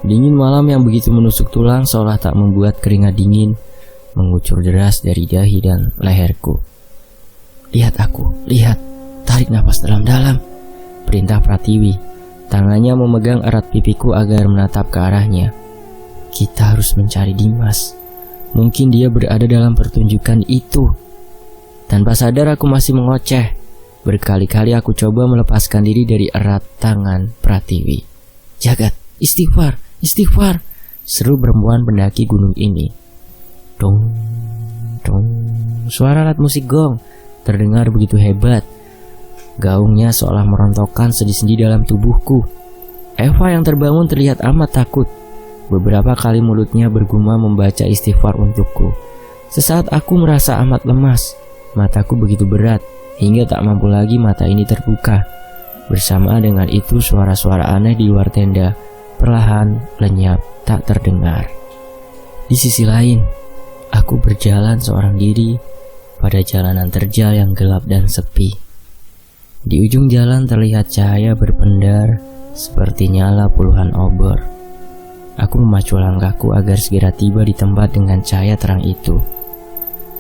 Dingin malam yang begitu menusuk tulang seolah tak membuat keringat dingin mengucur deras dari dahi dan leherku. Lihat aku, lihat. Tarik napas dalam-dalam, perintah Pratiwi. Tangannya memegang erat pipiku agar menatap ke arahnya. Kita harus mencari Dimas. Mungkin dia berada dalam pertunjukan itu. Tanpa sadar aku masih mengoceh. Berkali-kali aku coba melepaskan diri dari erat tangan Pratiwi. Jagat, istighfar, istighfar, seru perempuan pendaki gunung ini. Dong, dong. Suara alat musik gong terdengar begitu hebat. Gaungnya seolah merontokkan sendi-sendi dalam tubuhku. Eva yang terbangun terlihat amat takut. Beberapa kali mulutnya bergumam membaca istighfar untukku. Sesaat aku merasa amat lemas. Mataku begitu berat hingga tak mampu lagi mata ini terbuka. Bersama dengan itu suara-suara aneh di luar tenda perlahan lenyap tak terdengar. Di sisi lain, aku berjalan seorang diri pada jalanan terjal yang gelap dan sepi. Di ujung jalan terlihat cahaya berpendar seperti nyala puluhan obor. Aku memacu langkahku agar segera tiba di tempat dengan cahaya terang itu.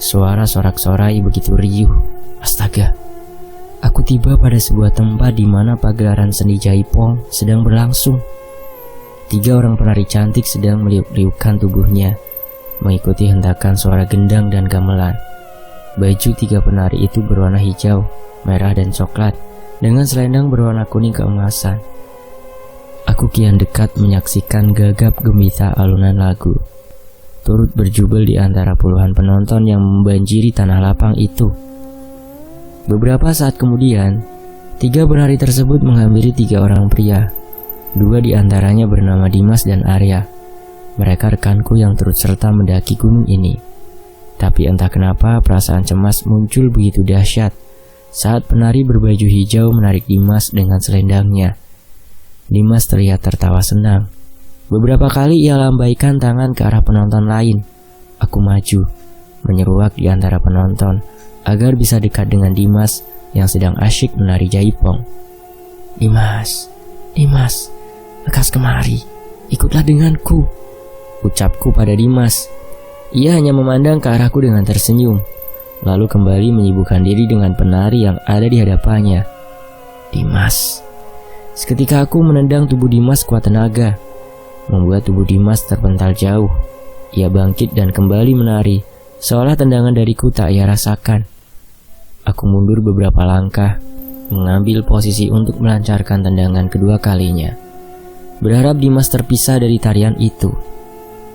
Suara sorak-sorai begitu riuh. Astaga. Aku tiba pada sebuah tempat di mana pagelaran seni jaipong sedang berlangsung. 3 orang penari cantik sedang meliuk-liukkan tubuhnya, mengikuti hentakan suara gendang dan gamelan. Baju 3 penari itu berwarna hijau, merah dan coklat, dengan selendang berwarna kuning keemasan. Aku kian dekat menyaksikan gagap gembita alunan lagu, turut berjubel di antara puluhan penonton yang membanjiri tanah lapang itu. Beberapa saat kemudian, 3 penari tersebut menghampiri 3 orang pria. 2 di antaranya bernama Dimas dan Arya. Mereka rekanku yang turut serta mendaki gunung ini. Tapi entah kenapa perasaan cemas muncul begitu dahsyat saat penari berbaju hijau menarik Dimas dengan selendangnya. Dimas terlihat tertawa senang. Beberapa kali ia lambaikan tangan ke arah penonton lain. Aku maju, menyeruak di antara penonton agar bisa dekat dengan Dimas yang sedang asyik menari jaipong. Dimas, Dimas, lekas kemari, ikutlah denganku, ucapku pada Dimas. Ia hanya memandang ke arahku dengan tersenyum, lalu kembali menyibukkan diri dengan penari yang ada di hadapannya. Dimas. Seketika aku menendang tubuh Dimas kuat tenaga, membuat tubuh Dimas terpental jauh. Ia bangkit dan kembali menari, seolah tendangan dariku tak ia rasakan. Aku mundur beberapa langkah, mengambil posisi untuk melancarkan tendangan kedua kalinya, berharap Dimas terpisah dari tarian itu.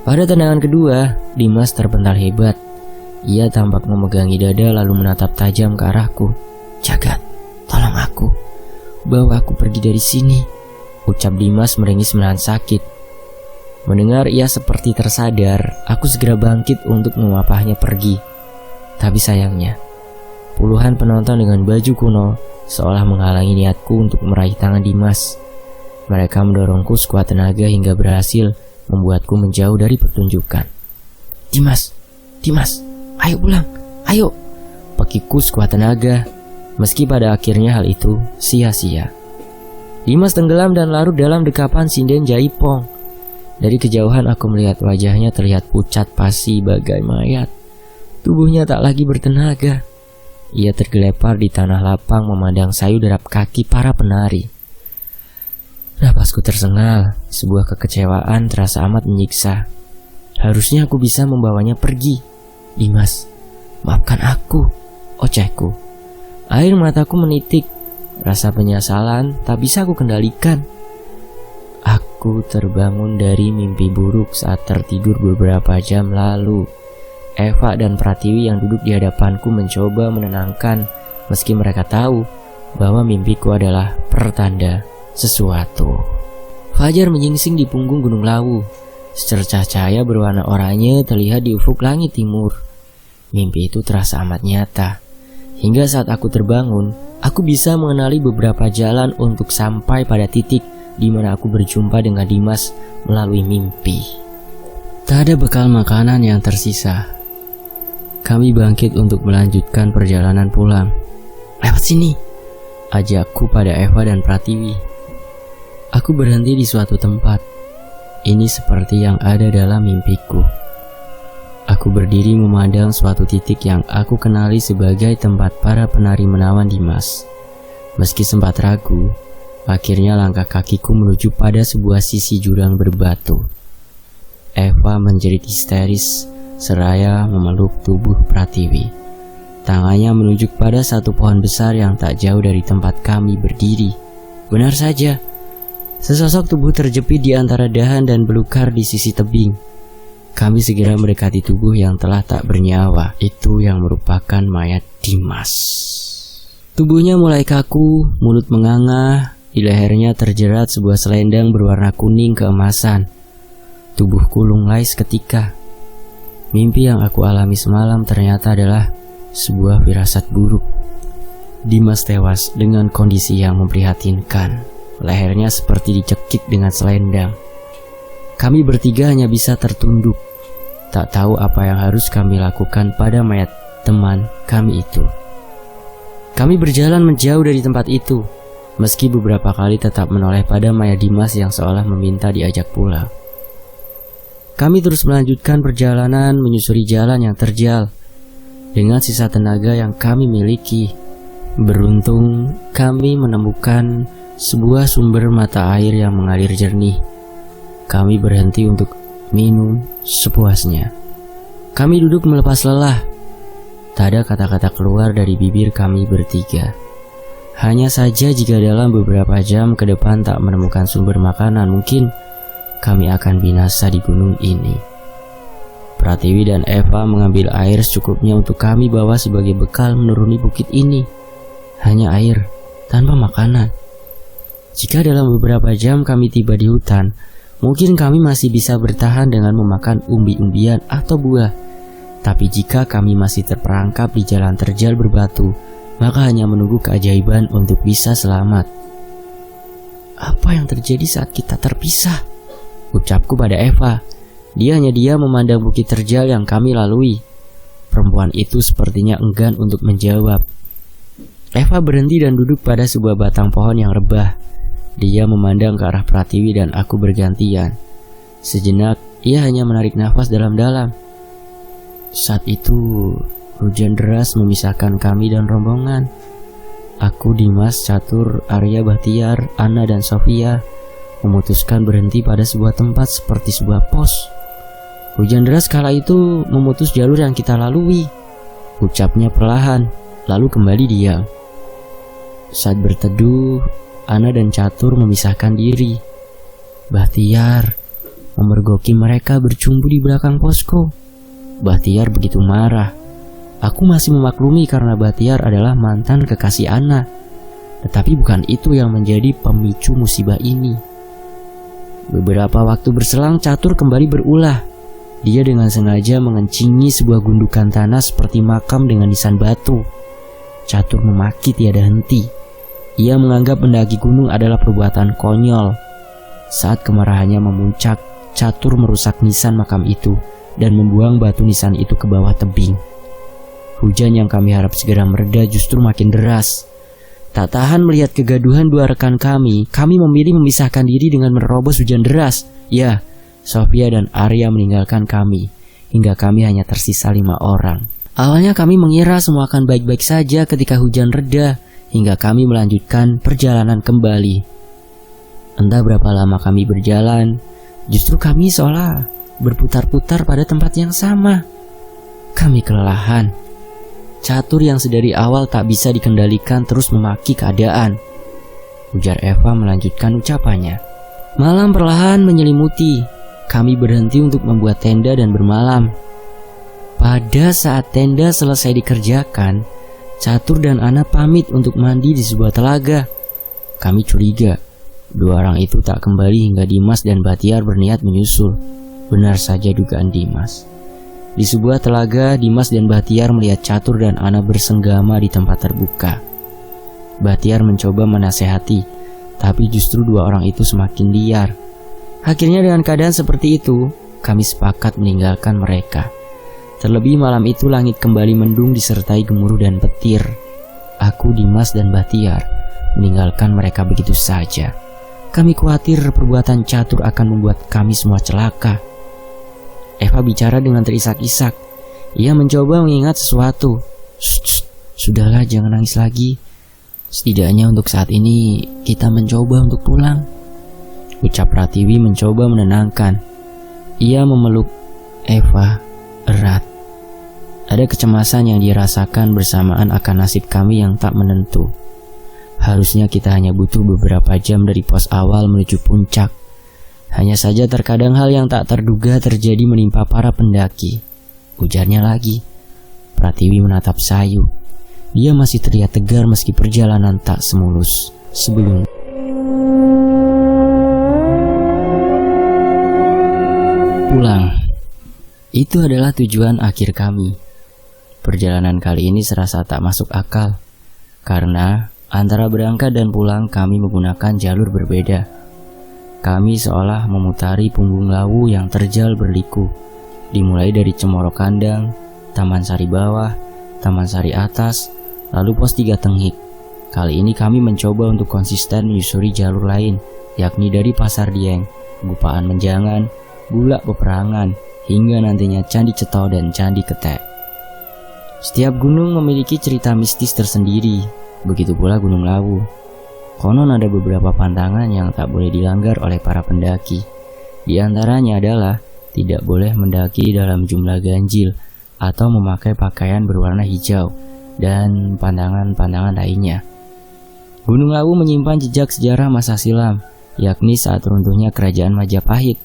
Pada tendangan kedua, Dimas terpental hebat. Ia tampak memegangi dada lalu menatap tajam ke arahku. Jagat, tolong aku. Bawa aku pergi dari sini, ucap Dimas meringis menahan sakit. Mendengar ia seperti tersadar, aku segera bangkit untuk memapahnya pergi. Tapi sayangnya, puluhan penonton dengan baju kuno seolah menghalangi niatku untuk meraih tangan Dimas. Mereka mendorongku sekuat tenaga hingga berhasil membuatku menjauh dari pertunjukan. Dimas, ayo pulang, ayo. Pekiku sekuat tenaga, meski pada akhirnya hal itu sia-sia. Dimas tenggelam dan larut dalam dekapan sinden jaipong. Dari kejauhan aku melihat wajahnya terlihat pucat pasi bagai mayat. Tubuhnya tak lagi bertenaga. Ia tergelepar di tanah lapang memandang sayu derap kaki para penari. Napasku tersengal, sebuah kekecewaan terasa amat menyiksa. Harusnya aku bisa membawanya pergi. Dimas, maafkan aku, ocehku. Air mataku menitik, rasa penyesalan tak bisa aku kendalikan. Aku terbangun dari mimpi buruk saat tertidur beberapa jam lalu. Eva dan Pratiwi yang duduk di hadapanku mencoba menenangkan, meski mereka tahu bahwa mimpiku adalah pertanda sesuatu. Fajar menyingsing di punggung Gunung Lawu. Secercah cahaya berwarna oranye terlihat di ufuk langit timur. Mimpi itu terasa amat nyata. Hingga saat aku terbangun, aku bisa mengenali beberapa jalan untuk sampai pada titik di mana aku berjumpa dengan Dimas melalui mimpi. Tak ada bekal makanan yang tersisa. Kami bangkit untuk melanjutkan perjalanan pulang. Lewat sini, ajakku pada Eva dan Pratiwi. Aku berhenti di suatu tempat. Ini seperti yang ada dalam mimpiku. Aku berdiri memandang suatu titik yang aku kenali sebagai tempat para penari menawan Dimas. Meski sempat ragu, akhirnya langkah kakiku menuju pada sebuah sisi jurang berbatu. Eva menjerit histeris seraya memeluk tubuh Pratiwi. Tangannya menunjuk pada satu pohon besar yang tak jauh dari tempat kami berdiri. Benar saja, sesosok tubuh terjepit di antara dahan dan belukar di sisi tebing. Kami segera mendekati tubuh yang telah tak bernyawa. Itu yang merupakan mayat Dimas. Tubuhnya mulai kaku, mulut menganga. Di lehernya terjerat sebuah selendang berwarna kuning keemasan. Tubuhku lunglai seketika. Mimpi yang aku alami semalam ternyata adalah sebuah firasat buruk. Dimas tewas dengan kondisi yang memprihatinkan. Lehernya seperti dicekik dengan selendang. Kami bertiga hanya bisa tertunduk. Tak tahu apa yang harus kami lakukan pada mayat teman kami itu. Kami berjalan menjauh dari tempat itu. Meski beberapa kali tetap menoleh pada mayat Dimas yang seolah meminta diajak pulang. Kami terus melanjutkan perjalanan menyusuri jalan yang terjal. Dengan sisa tenaga yang kami miliki, beruntung kami menemukan sebuah sumber mata air yang mengalir jernih. Kami berhenti untuk minum sepuasnya. Kami duduk melepas lelah. Tak ada kata-kata keluar dari bibir kami bertiga. Hanya saja jika dalam beberapa jam ke depan tak menemukan sumber makanan, mungkin kami akan binasa di gunung ini. Pratiwi dan Eva mengambil air secukupnya untuk kami bawa sebagai bekal menuruni bukit ini. Hanya air, tanpa makanan. Jika dalam beberapa jam kami tiba di hutan, mungkin kami masih bisa bertahan dengan memakan umbi-umbian atau buah. Tapi jika kami masih terperangkap di jalan terjal berbatu, maka hanya menunggu keajaiban untuk bisa selamat. Apa yang terjadi saat kita terpisah? Ucapku pada Eva. Dia hanya diam memandang bukit terjal yang kami lalui. Perempuan itu sepertinya enggan untuk menjawab. Eva berhenti dan duduk pada sebuah batang pohon yang rebah. Dia memandang ke arah Pratiwi dan aku bergantian. Sejenak, ia hanya menarik nafas dalam-dalam. Saat itu, hujan deras memisahkan kami dan rombongan. Aku, Dimas, Catur, Arya, Bahtiar, Ana, dan Sofia memutuskan berhenti pada sebuah tempat seperti sebuah pos. Hujan deras kala itu memutus jalur yang kita lalui. Ucapnya perlahan, lalu kembali diam. Saat berteduh, Ana dan Catur memisahkan diri. Bahtiar memergoki mereka bercumbu di belakang posko. Bahtiar begitu marah. Aku masih memaklumi karena Bahtiar adalah mantan kekasih Ana. Tetapi bukan itu yang menjadi pemicu musibah ini. Beberapa waktu berselang, Catur kembali berulah. Dia dengan sengaja mengencingi sebuah gundukan tanah seperti makam dengan nisan batu. Catur memaki tiada henti. Ia menganggap mendaki gunung adalah perbuatan konyol. Saat kemarahannya memuncak, Catur merusak nisan makam itu dan membuang batu nisan itu ke bawah tebing. Hujan yang kami harap segera mereda justru makin deras. Tak tahan melihat kegaduhan dua rekan kami memilih memisahkan diri dengan menerobos hujan deras. Ya, Sofia dan Arya meninggalkan kami, hingga kami hanya tersisa 5 orang. Awalnya kami mengira semua akan baik-baik saja ketika hujan reda, hingga kami melanjutkan perjalanan kembali. Entah berapa lama kami berjalan, justru kami seolah berputar-putar pada tempat yang sama. Kami kelelahan. Catur yang sedari awal tak bisa dikendalikan terus memaki keadaan. Ujar Eva melanjutkan ucapannya. Malam perlahan menyelimuti. Kami berhenti untuk membuat tenda dan bermalam. Pada saat tenda selesai dikerjakan, Catur dan Ana pamit untuk mandi di sebuah telaga. Kami curiga, 2 orang itu tak kembali hingga Dimas dan Batiar berniat menyusul. Benar saja dugaan Dimas. Di sebuah telaga, Dimas dan Batiar melihat Catur dan Ana bersenggama di tempat terbuka. Batiar mencoba menasehati, tapi justru 2 orang itu semakin liar. Akhirnya dengan keadaan seperti itu, kami sepakat meninggalkan mereka. Terlebih malam itu langit kembali mendung disertai gemuruh dan petir. Aku, Dimas, dan Batiar meninggalkan mereka begitu saja. Kami khawatir perbuatan Catur akan membuat kami semua celaka. Eva bicara dengan terisak-isak. Ia mencoba mengingat sesuatu. Sudahlah, jangan nangis lagi. Setidaknya untuk saat ini kita mencoba untuk pulang. Ucap Pratiwi mencoba menenangkan. Ia memeluk Eva erat. Ada kecemasan yang dirasakan bersamaan akan nasib kami yang tak menentu. Harusnya kita hanya butuh beberapa jam dari pos awal menuju puncak. Hanya saja terkadang hal yang tak terduga terjadi menimpa para pendaki. Ujarnya lagi. Pratiwi menatap Sayu. Dia masih terlihat tegar meski perjalanan tak semulus sebelum. Pulang. Itu adalah tujuan akhir kami. Perjalanan kali ini serasa tak masuk akal. Karena antara berangkat dan pulang kami menggunakan jalur berbeda. Kami seolah memutari punggung Lawu yang terjal berliku, dimulai dari Cemoro Kandang, Taman Sari Bawah, Taman Sari Atas, lalu pos 3 Tenghik. Kali ini kami mencoba untuk konsisten menyusuri jalur lain, yakni dari Pasar Dieng, Bupaan Menjangan, Bulak Peperangan, hingga nantinya Candi Cetau dan Candi Ketek. Setiap gunung memiliki cerita mistis tersendiri, begitu pula Gunung Lawu. Konon ada beberapa pantangan yang tak boleh dilanggar oleh para pendaki. Di antaranya adalah tidak boleh mendaki dalam jumlah ganjil atau memakai pakaian berwarna hijau dan pantangan-pantangan lainnya. Gunung Lawu menyimpan jejak sejarah masa silam, yakni saat runtuhnya kerajaan Majapahit.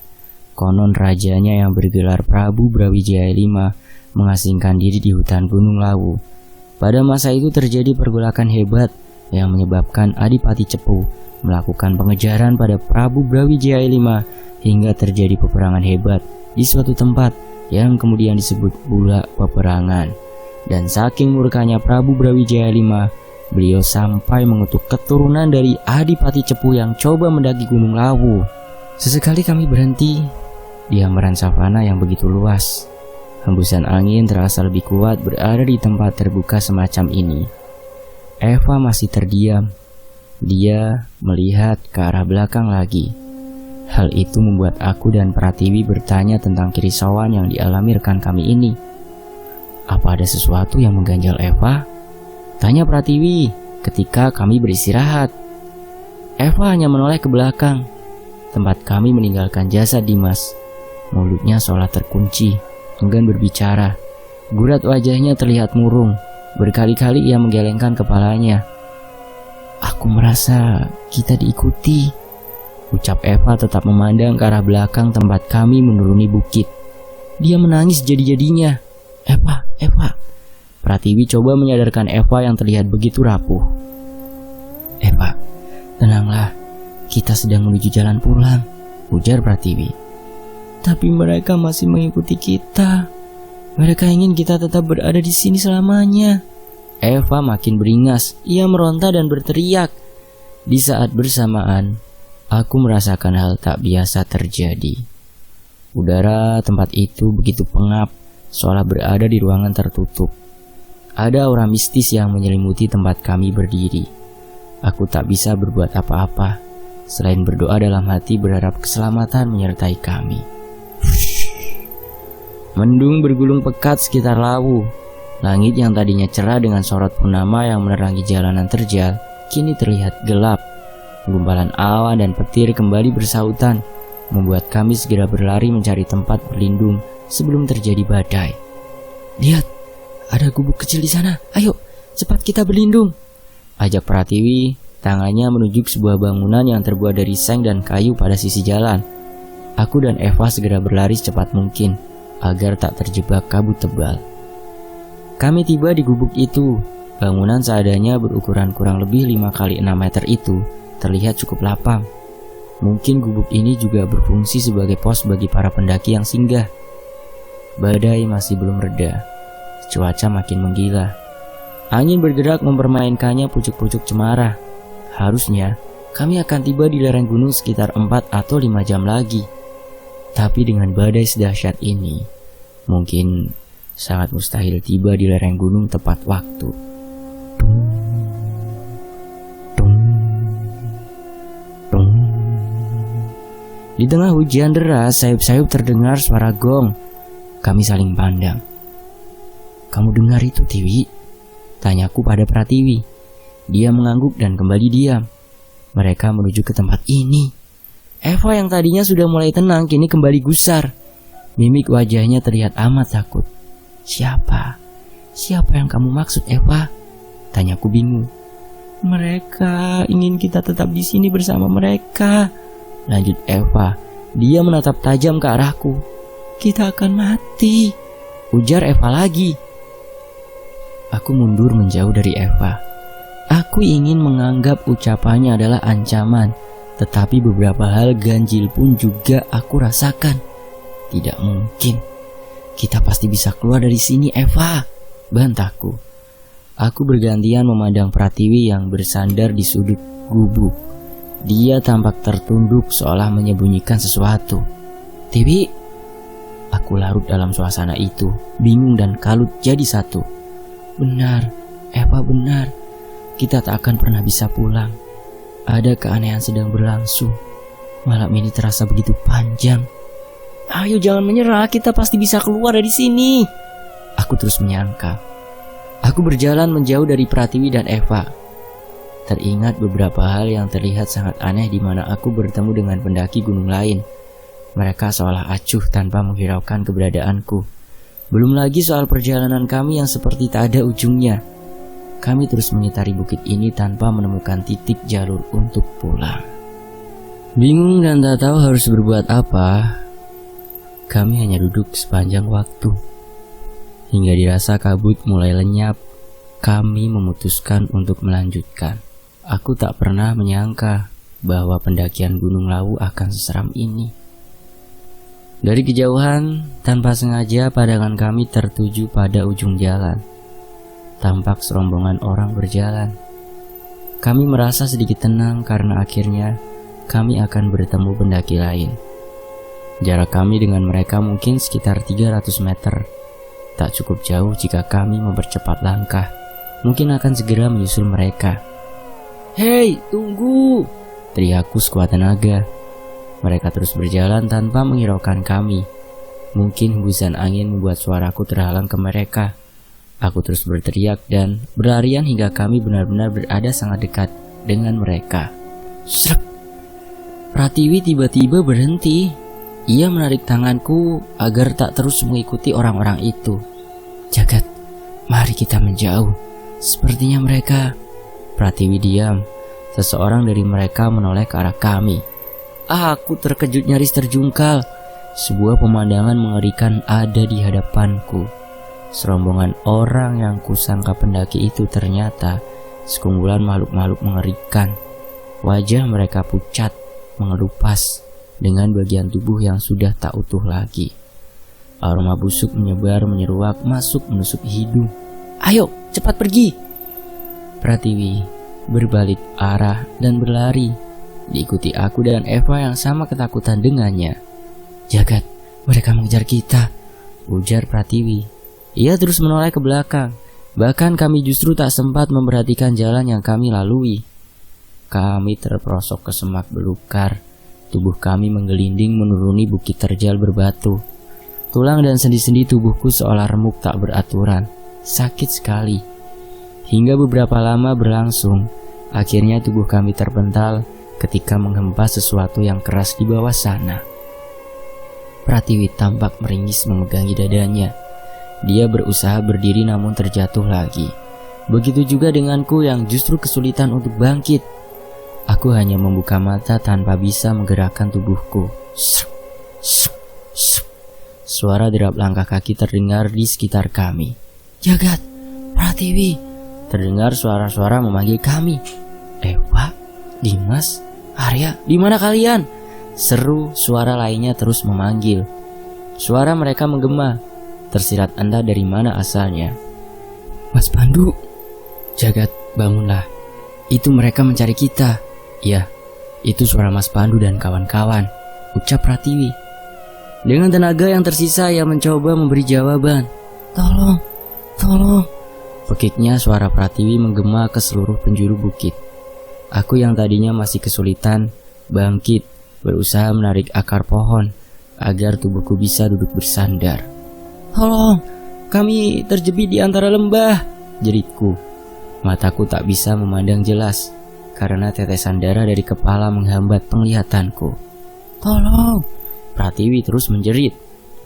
Konon rajanya yang bergelar Prabu Brawijaya V mengasingkan diri di hutan Gunung Lawu. Pada masa itu terjadi pergolakan hebat yang menyebabkan Adipati Cepu melakukan pengejaran pada Prabu Brawijaya V hingga terjadi peperangan hebat di suatu tempat yang kemudian disebut Bulak Peperangan. Dan saking murkanya Prabu Brawijaya V, beliau sampai mengutuk keturunan dari Adipati Cepu yang coba mendaki Gunung Lawu. Sesekali kami berhenti di hamparan savana yang begitu luas. Hembusan angin terasa lebih kuat berada di tempat terbuka semacam ini. Eva masih terdiam. Dia melihat ke arah belakang lagi. Hal itu membuat aku dan Pratiwi bertanya tentang kerisauan yang dialami rekan kami ini. Apa ada sesuatu yang mengganjal Eva? Tanya Pratiwi ketika kami beristirahat. Eva hanya menoleh ke belakang, tempat kami meninggalkan jasad Dimas. Mulutnya seolah terkunci, enggan berbicara. Gurat wajahnya terlihat murung. Berkali-kali ia menggelengkan kepalanya. Aku merasa kita diikuti, ucap Eva tetap memandang ke arah belakang tempat kami menuruni bukit. Dia menangis jadi-jadinya. Eva. Pratiwi coba menyadarkan Eva yang terlihat begitu rapuh. Eva, tenanglah. Kita sedang menuju jalan pulang, ujar Pratiwi. Tapi mereka masih mengikuti kita. Mereka ingin kita tetap berada di sini selamanya. Eva makin beringas. Ia meronta dan berteriak. Di saat bersamaan, Aku merasakan hal tak biasa terjadi. Udara tempat itu begitu pengap, seolah berada di ruangan tertutup. Ada aura mistis yang menyelimuti tempat kami berdiri. Aku tak bisa berbuat apa-apa, selain berdoa dalam hati berharap keselamatan menyertai kami. Mendung bergulung pekat sekitar Lawu. Langit yang tadinya cerah dengan sorot purnama yang menerangi jalanan terjal, kini terlihat gelap. Gumpalan awan dan petir kembali bersautan, membuat kami segera berlari mencari tempat berlindung sebelum terjadi badai. "Lihat, ada gubuk kecil di sana. Ayo, cepat kita berlindung," ajak Pratiwi, tangannya menunjuk sebuah bangunan yang terbuat dari seng dan kayu pada sisi jalan. Aku dan Eva segera berlari secepat mungkin agar tak terjebak kabut tebal. Kami tiba di gubuk itu. Bangunan seadanya berukuran kurang lebih 5 kali 6 meter itu terlihat cukup lapang. Mungkin gubuk ini juga berfungsi sebagai pos bagi para pendaki yang singgah. Badai masih belum reda. Cuaca makin menggila. Angin bergerak mempermainkannya pucuk-pucuk cemara. Harusnya kami akan tiba di lereng gunung sekitar 4 atau 5 jam lagi. Tapi dengan badai sedahsyat ini, mungkin sangat mustahil tiba di lereng gunung tepat waktu. Di tengah hujan deras, sayup-sayup terdengar suara gong. Kami saling pandang. "Kamu dengar itu, Tiwi?" tanyaku pada Pratiwi. Dia mengangguk dan kembali diam. Mereka menuju ke tempat ini. Eva yang tadinya sudah mulai tenang kini kembali gusar. Mimik wajahnya terlihat amat takut. Siapa yang kamu maksud, Eva?" tanyaku bingung. "Mereka ingin kita tetap di sini bersama mereka," lanjut Eva. Dia menatap tajam ke arahku. "Kita akan mati," ujar Eva lagi. Aku mundur menjauh dari Eva. Aku ingin menganggap ucapannya adalah ancaman, tetapi beberapa hal ganjil pun juga aku rasakan. Tidak mungkin. "Kita pasti bisa keluar dari sini, Eva," bantahku. Aku bergantian memandang Pratiwi yang bersandar di sudut gubuk. Dia tampak tertunduk seolah menyembunyikan sesuatu. "Tiwi." Aku larut dalam suasana itu, bingung dan kalut jadi satu. Benar, Eva benar. Kita tak akan pernah bisa pulang. Ada keanehan sedang berlangsung. Malam ini terasa begitu panjang. "Ayo jangan menyerah, kita pasti bisa keluar dari sini," aku terus menyangka. Aku berjalan menjauh dari Pratiwi dan Eva. Teringat beberapa hal yang terlihat sangat aneh di mana aku bertemu dengan pendaki gunung lain. Mereka seolah acuh tanpa menghiraukan keberadaanku. Belum lagi soal perjalanan kami yang seperti tak ada ujungnya. Kami terus mengitari bukit ini tanpa menemukan titik jalur untuk pulang. Bingung dan tak tahu harus berbuat apa, kami hanya duduk sepanjang waktu. Hingga dirasa kabut mulai lenyap, kami memutuskan untuk melanjutkan. Aku tak pernah menyangka bahwa pendakian Gunung Lawu akan seseram ini. Dari kejauhan, tanpa sengaja pandangan kami tertuju pada ujung jalan. Tampak serombongan orang berjalan. Kami merasa sedikit tenang karena akhirnya kami akan bertemu pendaki lain. Jarak kami dengan mereka mungkin sekitar 300 meter. Tak cukup jauh jika kami mempercepat langkah. Mungkin akan segera menyusul mereka. "Hei, tunggu!" teriakku sekuat tenaga. Mereka terus berjalan tanpa menghiraukan kami. Mungkin hembusan angin membuat suaraku terhalang ke mereka. Aku terus berteriak dan berlarian hingga kami benar-benar berada sangat dekat dengan mereka. Srek! Pratiwi tiba-tiba berhenti. Ia menarik tanganku agar tak terus mengikuti orang-orang itu. "Jagat, mari kita menjauh. Sepertinya mereka..." Pratiwi diam. Seseorang dari mereka menoleh ke arah kami. Aku terkejut nyaris terjungkal. Sebuah pemandangan mengerikan ada di hadapanku. Serombongan orang yang kusangka pendaki itu ternyata sekumpulan makhluk-makhluk mengerikan. Wajah mereka pucat, mengelupas, dengan bagian tubuh yang sudah tak utuh lagi. Aroma busuk menyebar menyeruak masuk menusuk hidung. "Ayo, cepat pergi!" Pratiwi berbalik arah dan berlari. diikuti aku dan Eva yang sama ketakutan dengannya. "Jagat, mereka mengejar kita," ujar Pratiwi. Ia terus menoleh ke belakang. Bahkan kami justru tak sempat memperhatikan jalan yang kami lalui. Kami terperosok ke semak belukar. Tubuh kami menggelinding menuruni bukit terjal berbatu. Tulang dan sendi-sendi tubuhku seolah remuk tak beraturan. Sakit sekali. Hingga beberapa lama berlangsung, akhirnya tubuh kami terpental ketika menghempas sesuatu yang keras di bawah sana. Pratiwi tampak meringis memegangi dadanya. Dia berusaha berdiri namun terjatuh lagi. Begitu juga denganku yang justru kesulitan untuk bangkit. Aku hanya membuka mata tanpa bisa menggerakkan tubuhku. Shup, shup, shup. Suara derap langkah kaki terdengar di sekitar kami. "Jagat, Pratiwi!" Terdengar suara-suara memanggil kami. "Eva, Dimas, Arya, di mana kalian?" Seru suara lainnya terus memanggil. Suara mereka menggema. Tersirat entah dari mana asalnya. "Mas Pandu, Jagat, bangunlah. Itu mereka mencari kita." "Ya, itu suara Mas Pandu dan kawan-kawan," ucap Pratiwi. Dengan tenaga yang tersisa ia mencoba memberi jawaban. Tolong. Pekiknya suara Pratiwi menggema ke seluruh penjuru bukit. Aku yang tadinya masih kesulitan bangkit, berusaha menarik akar pohon agar tubuhku bisa duduk bersandar. "Tolong, kami terjepit di antara lembah," jeritku. Mataku tak bisa memandang jelas karena tetesan darah dari kepala menghambat penglihatanku. "Tolong!" Pratiwi terus menjerit.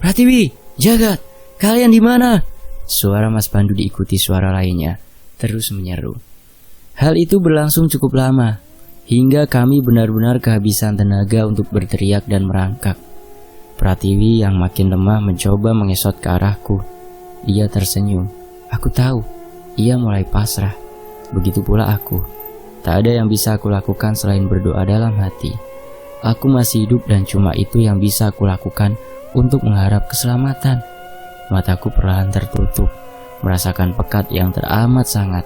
"Pratiwi, Jagat, kalian di mana?" Suara Mas Pandu diikuti suara lainnya, terus menyeru. Hal itu berlangsung cukup lama, hingga kami benar-benar kehabisan tenaga untuk berteriak dan merangkak. Pratiwi yang makin lemah mencoba mengesot ke arahku. Dia tersenyum. Aku tahu, ia mulai pasrah. Begitu pula aku. Tak ada yang bisa aku lakukan selain berdoa dalam hati. Aku masih hidup dan cuma itu yang bisa aku lakukan untuk mengharap keselamatan. Mataku perlahan tertutup, merasakan pekat yang teramat sangat.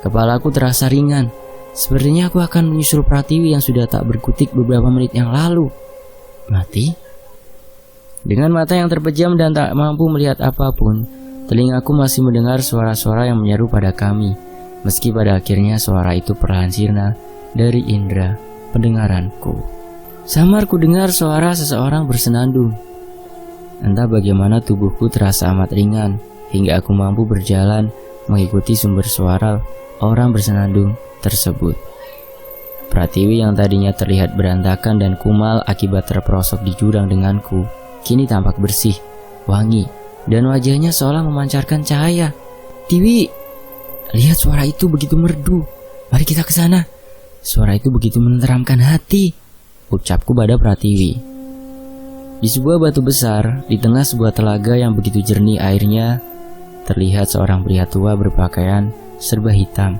Kepalaku terasa ringan. Sepertinya aku akan menyusul Pratiwi yang sudah tak berkutik beberapa menit yang lalu. Mati? Dengan mata yang terpejam dan tak mampu melihat apapun, telingaku masih mendengar suara-suara yang menyeru pada kami. Meski pada akhirnya suara itu perlahan sirna dari indera pendengaranku. Samar ku dengar suara seseorang bersenandung. Entah bagaimana tubuhku terasa amat ringan, hingga aku mampu berjalan mengikuti sumber suara orang bersenandung tersebut. Pratiwi yang tadinya terlihat berantakan dan kumal akibat terperosok di jurang denganku, kini tampak bersih, wangi, dan wajahnya seolah memancarkan cahaya. "Tiwi, lihat suara itu begitu merdu. Mari kita ke sana." Suara itu begitu menenteramkan hati, ucapku pada Pratiwi. Di sebuah batu besar, di tengah sebuah telaga yang begitu jernih airnya, terlihat seorang pria tua berpakaian serba hitam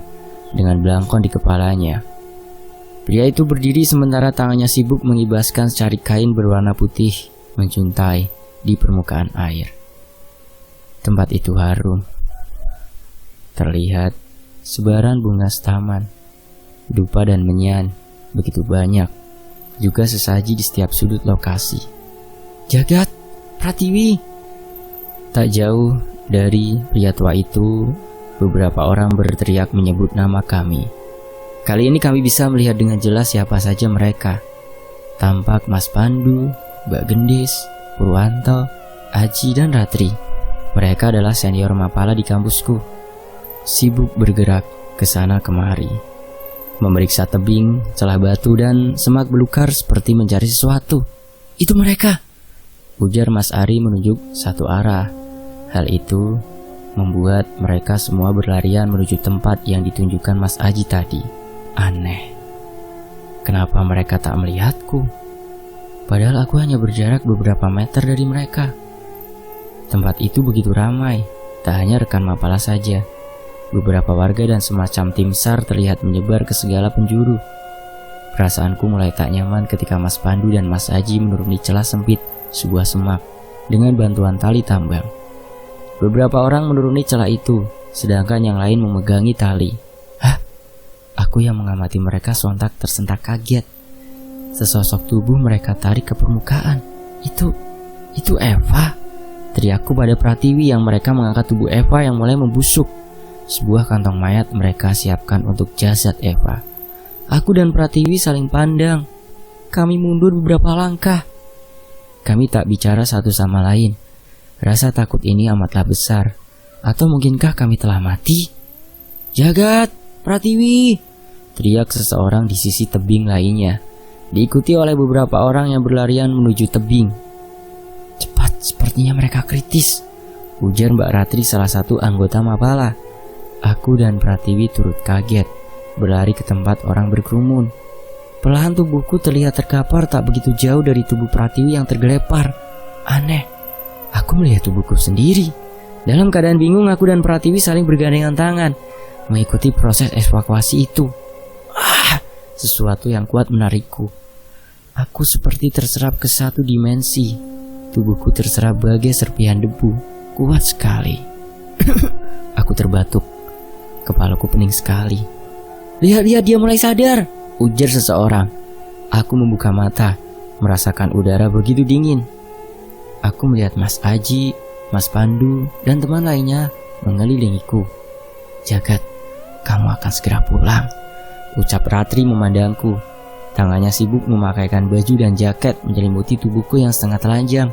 dengan belangkon di kepalanya. Pria itu berdiri sementara tangannya sibuk mengibaskan secari kain berwarna putih menjuntai di permukaan air. Tempat itu harum. Terlihat sebaran bunga setaman, dupa dan menyan begitu banyak. Juga sesaji di setiap sudut lokasi. "Jagat, Pratiwi!" Tak jauh dari pria tua itu, beberapa orang berteriak menyebut nama kami. Kali ini kami bisa melihat dengan jelas siapa saja mereka. Tampak Mas Pandu, Mbak Gendis, Purwanto, Aji, dan Ratri. Mereka adalah senior mapala di kampusku. Sibuk bergerak ke sana kemari, memeriksa tebing, celah batu, dan semak belukar seperti mencari sesuatu. "Itu mereka!" ujar Mas Ari menunjuk satu arah. Hal itu membuat mereka semua berlarian menuju tempat yang ditunjukkan Mas Aji tadi. Aneh, kenapa mereka tak melihatku? Padahal aku hanya berjarak beberapa meter dari mereka. Tempat itu begitu ramai, tak hanya rekan mapala saja. Beberapa warga dan semacam tim SAR terlihat menyebar ke segala penjuru. Perasaanku mulai tak nyaman ketika Mas Pandu dan Mas Aji menuruni celah sempit sebuah semak dengan bantuan tali tambang. Beberapa orang menuruni celah itu, sedangkan yang lain memegangi tali. Aku yang mengamati mereka sontak tersentak kaget. Sesosok tubuh mereka tarik ke permukaan. Itu Eva. Teriakku pada Pratiwi yang mereka mengangkat tubuh Eva yang mulai membusuk. Sebuah kantong mayat mereka siapkan untuk jasad Eva. Aku dan Pratiwi saling pandang. Kami mundur beberapa langkah. Kami tak bicara satu sama lain. Rasa takut ini amatlah besar. Atau mungkinkah kami telah mati? Jagat, Pratiwi! Teriak seseorang di sisi tebing lainnya, diikuti oleh beberapa orang yang berlarian menuju tebing. Cepat, sepertinya mereka kritis, ujar Mbak Ratri salah satu anggota Mapala. Aku dan Pratiwi turut kaget, berlari ke tempat orang berkerumun. Perlahan tubuhku terlihat terkapar tak begitu jauh dari tubuh Pratiwi yang tergelepar. Aneh, aku melihat tubuhku sendiri. Dalam keadaan bingung, aku dan Pratiwi saling bergandengan tangan, mengikuti proses evakuasi itu. Sesuatu yang kuat menarikku. Aku seperti terserap ke satu dimensi. Tubuhku terserap bagai serpihan debu. Kuat sekali. Aku terbatuk. Kepalaku pening sekali. Lihat, dia mulai sadar, ujar seseorang. Aku membuka mata, merasakan udara begitu dingin. Aku melihat Mas Aji, Mas Pandu, dan teman lainnya mengelilingiku. Jagat, kamu akan segera pulang, ucap Ratri memandangku. Tangannya sibuk memakaikan baju dan jaket menyelimuti tubuhku yang setengah telanjang.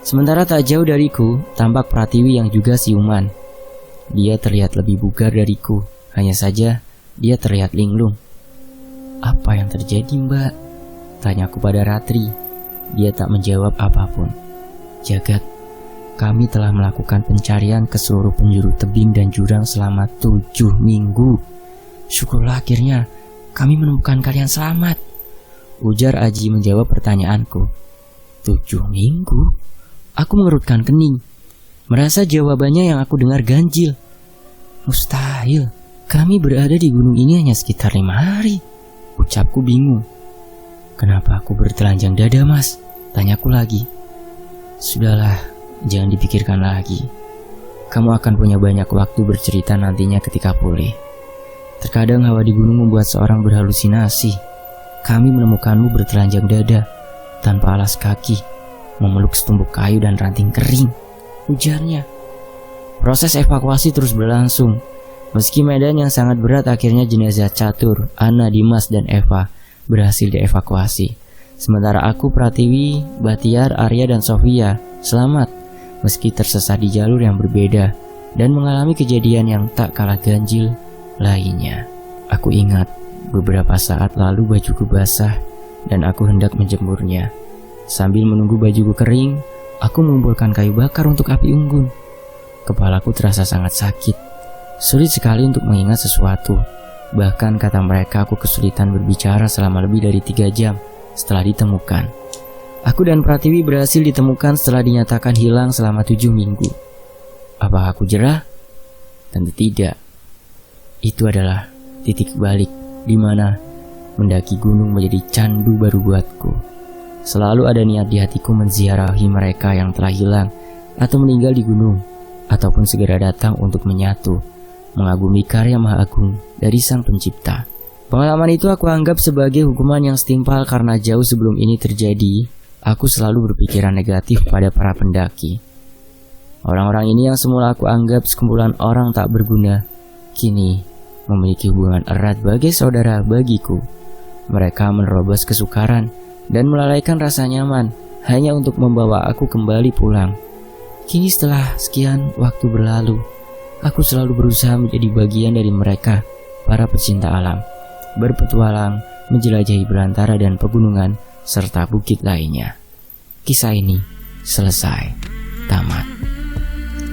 Sementara tak jauh dariku, tampak Pratiwi yang juga siuman. Dia terlihat lebih bugar dariku, hanya saja dia terlihat linglung. Apa yang terjadi, Mbak? Tanyaku pada Ratri. Dia tak menjawab apapun. Jagat, kami telah melakukan pencarian ke seluruh penjuru tebing dan jurang selama 7 minggu. Syukurlah akhirnya kami menemukan kalian selamat, ujar Aji menjawab pertanyaanku. 7 minggu? Aku mengerutkan kening, merasa jawabannya yang aku dengar ganjil. Mustahil, kami berada di gunung ini hanya sekitar 5 hari, ucapku bingung. Kenapa aku bertelanjang dada, Mas? Tanyaku lagi. Sudahlah, jangan dipikirkan lagi. Kamu akan punya banyak waktu bercerita nantinya ketika pulih. Terkadang hawa di gunung membuat seorang berhalusinasi. Kami menemukanmu bertelanjang dada, tanpa alas kaki, memeluk setumpuk kayu dan ranting kering, ujarnya. Proses evakuasi terus berlangsung. Meski medan yang sangat berat, akhirnya jenazah Catur, Ana, Dimas, dan Eva berhasil dievakuasi. Sementara aku, Pratiwi, Batiar, Arya, dan Sofia selamat, meski tersesat di jalur yang berbeda dan mengalami kejadian yang tak kalah ganjil lainnya. Aku ingat beberapa saat lalu bajuku basah dan aku hendak menjemurnya. Sambil menunggu bajuku kering, aku mengumpulkan kayu bakar untuk api unggun. Kepalaku terasa sangat sakit. Sulit sekali untuk mengingat sesuatu. Bahkan kata mereka aku kesulitan berbicara selama lebih dari 3 jam setelah ditemukan. Aku dan Pratiwi berhasil ditemukan setelah dinyatakan hilang selama 7 minggu. Apa aku jerah? Tentu tidak. Itu adalah titik balik di mana mendaki gunung menjadi candu baru buatku. Selalu ada niat di hatiku menziarahi mereka yang telah hilang atau meninggal di gunung, ataupun segera datang untuk menyatu, mengagumi karya Maha Agung dari Sang Pencipta. Pengalaman itu aku anggap sebagai hukuman yang setimpal karena jauh sebelum ini terjadi, aku selalu berpikiran negatif pada para pendaki. Orang-orang ini yang semula aku anggap sekumpulan orang tak berguna, kini memiliki hubungan erat bagai saudara bagiku. Mereka menerobos kesukaran dan melalaikan rasa nyaman hanya untuk membawa aku kembali pulang. Kini setelah sekian waktu berlalu, aku selalu berusaha menjadi bagian dari mereka, para pecinta alam, berpetualang menjelajahi belantara dan pegunungan serta bukit lainnya. Kisah ini selesai, tamat.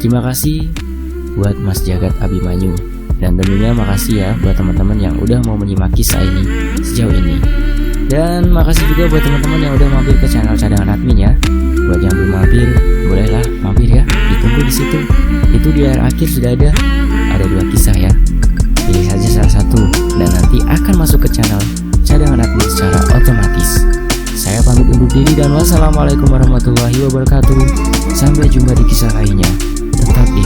Terima kasih buat Mas Jagat Abimanyu, dan tentunya makasih ya buat teman-teman yang udah mau menyimak kisah ini sejauh ini. Dan makasih juga buat teman-teman yang udah mampir ke channel Cadangan Admin ya. Buat yang belum mampir, bolehlah mampir ya, ditunggu di situ. Itu di layar akhir sudah ada 2 kisah ya. Pilih saja salah satu dan nanti akan masuk ke channel Cadangan Admin secara otomatis. Saya pamit undur diri dan wassalamualaikum warahmatullahi wabarakatuh. Sampai jumpa di kisah lainnya. Tetap di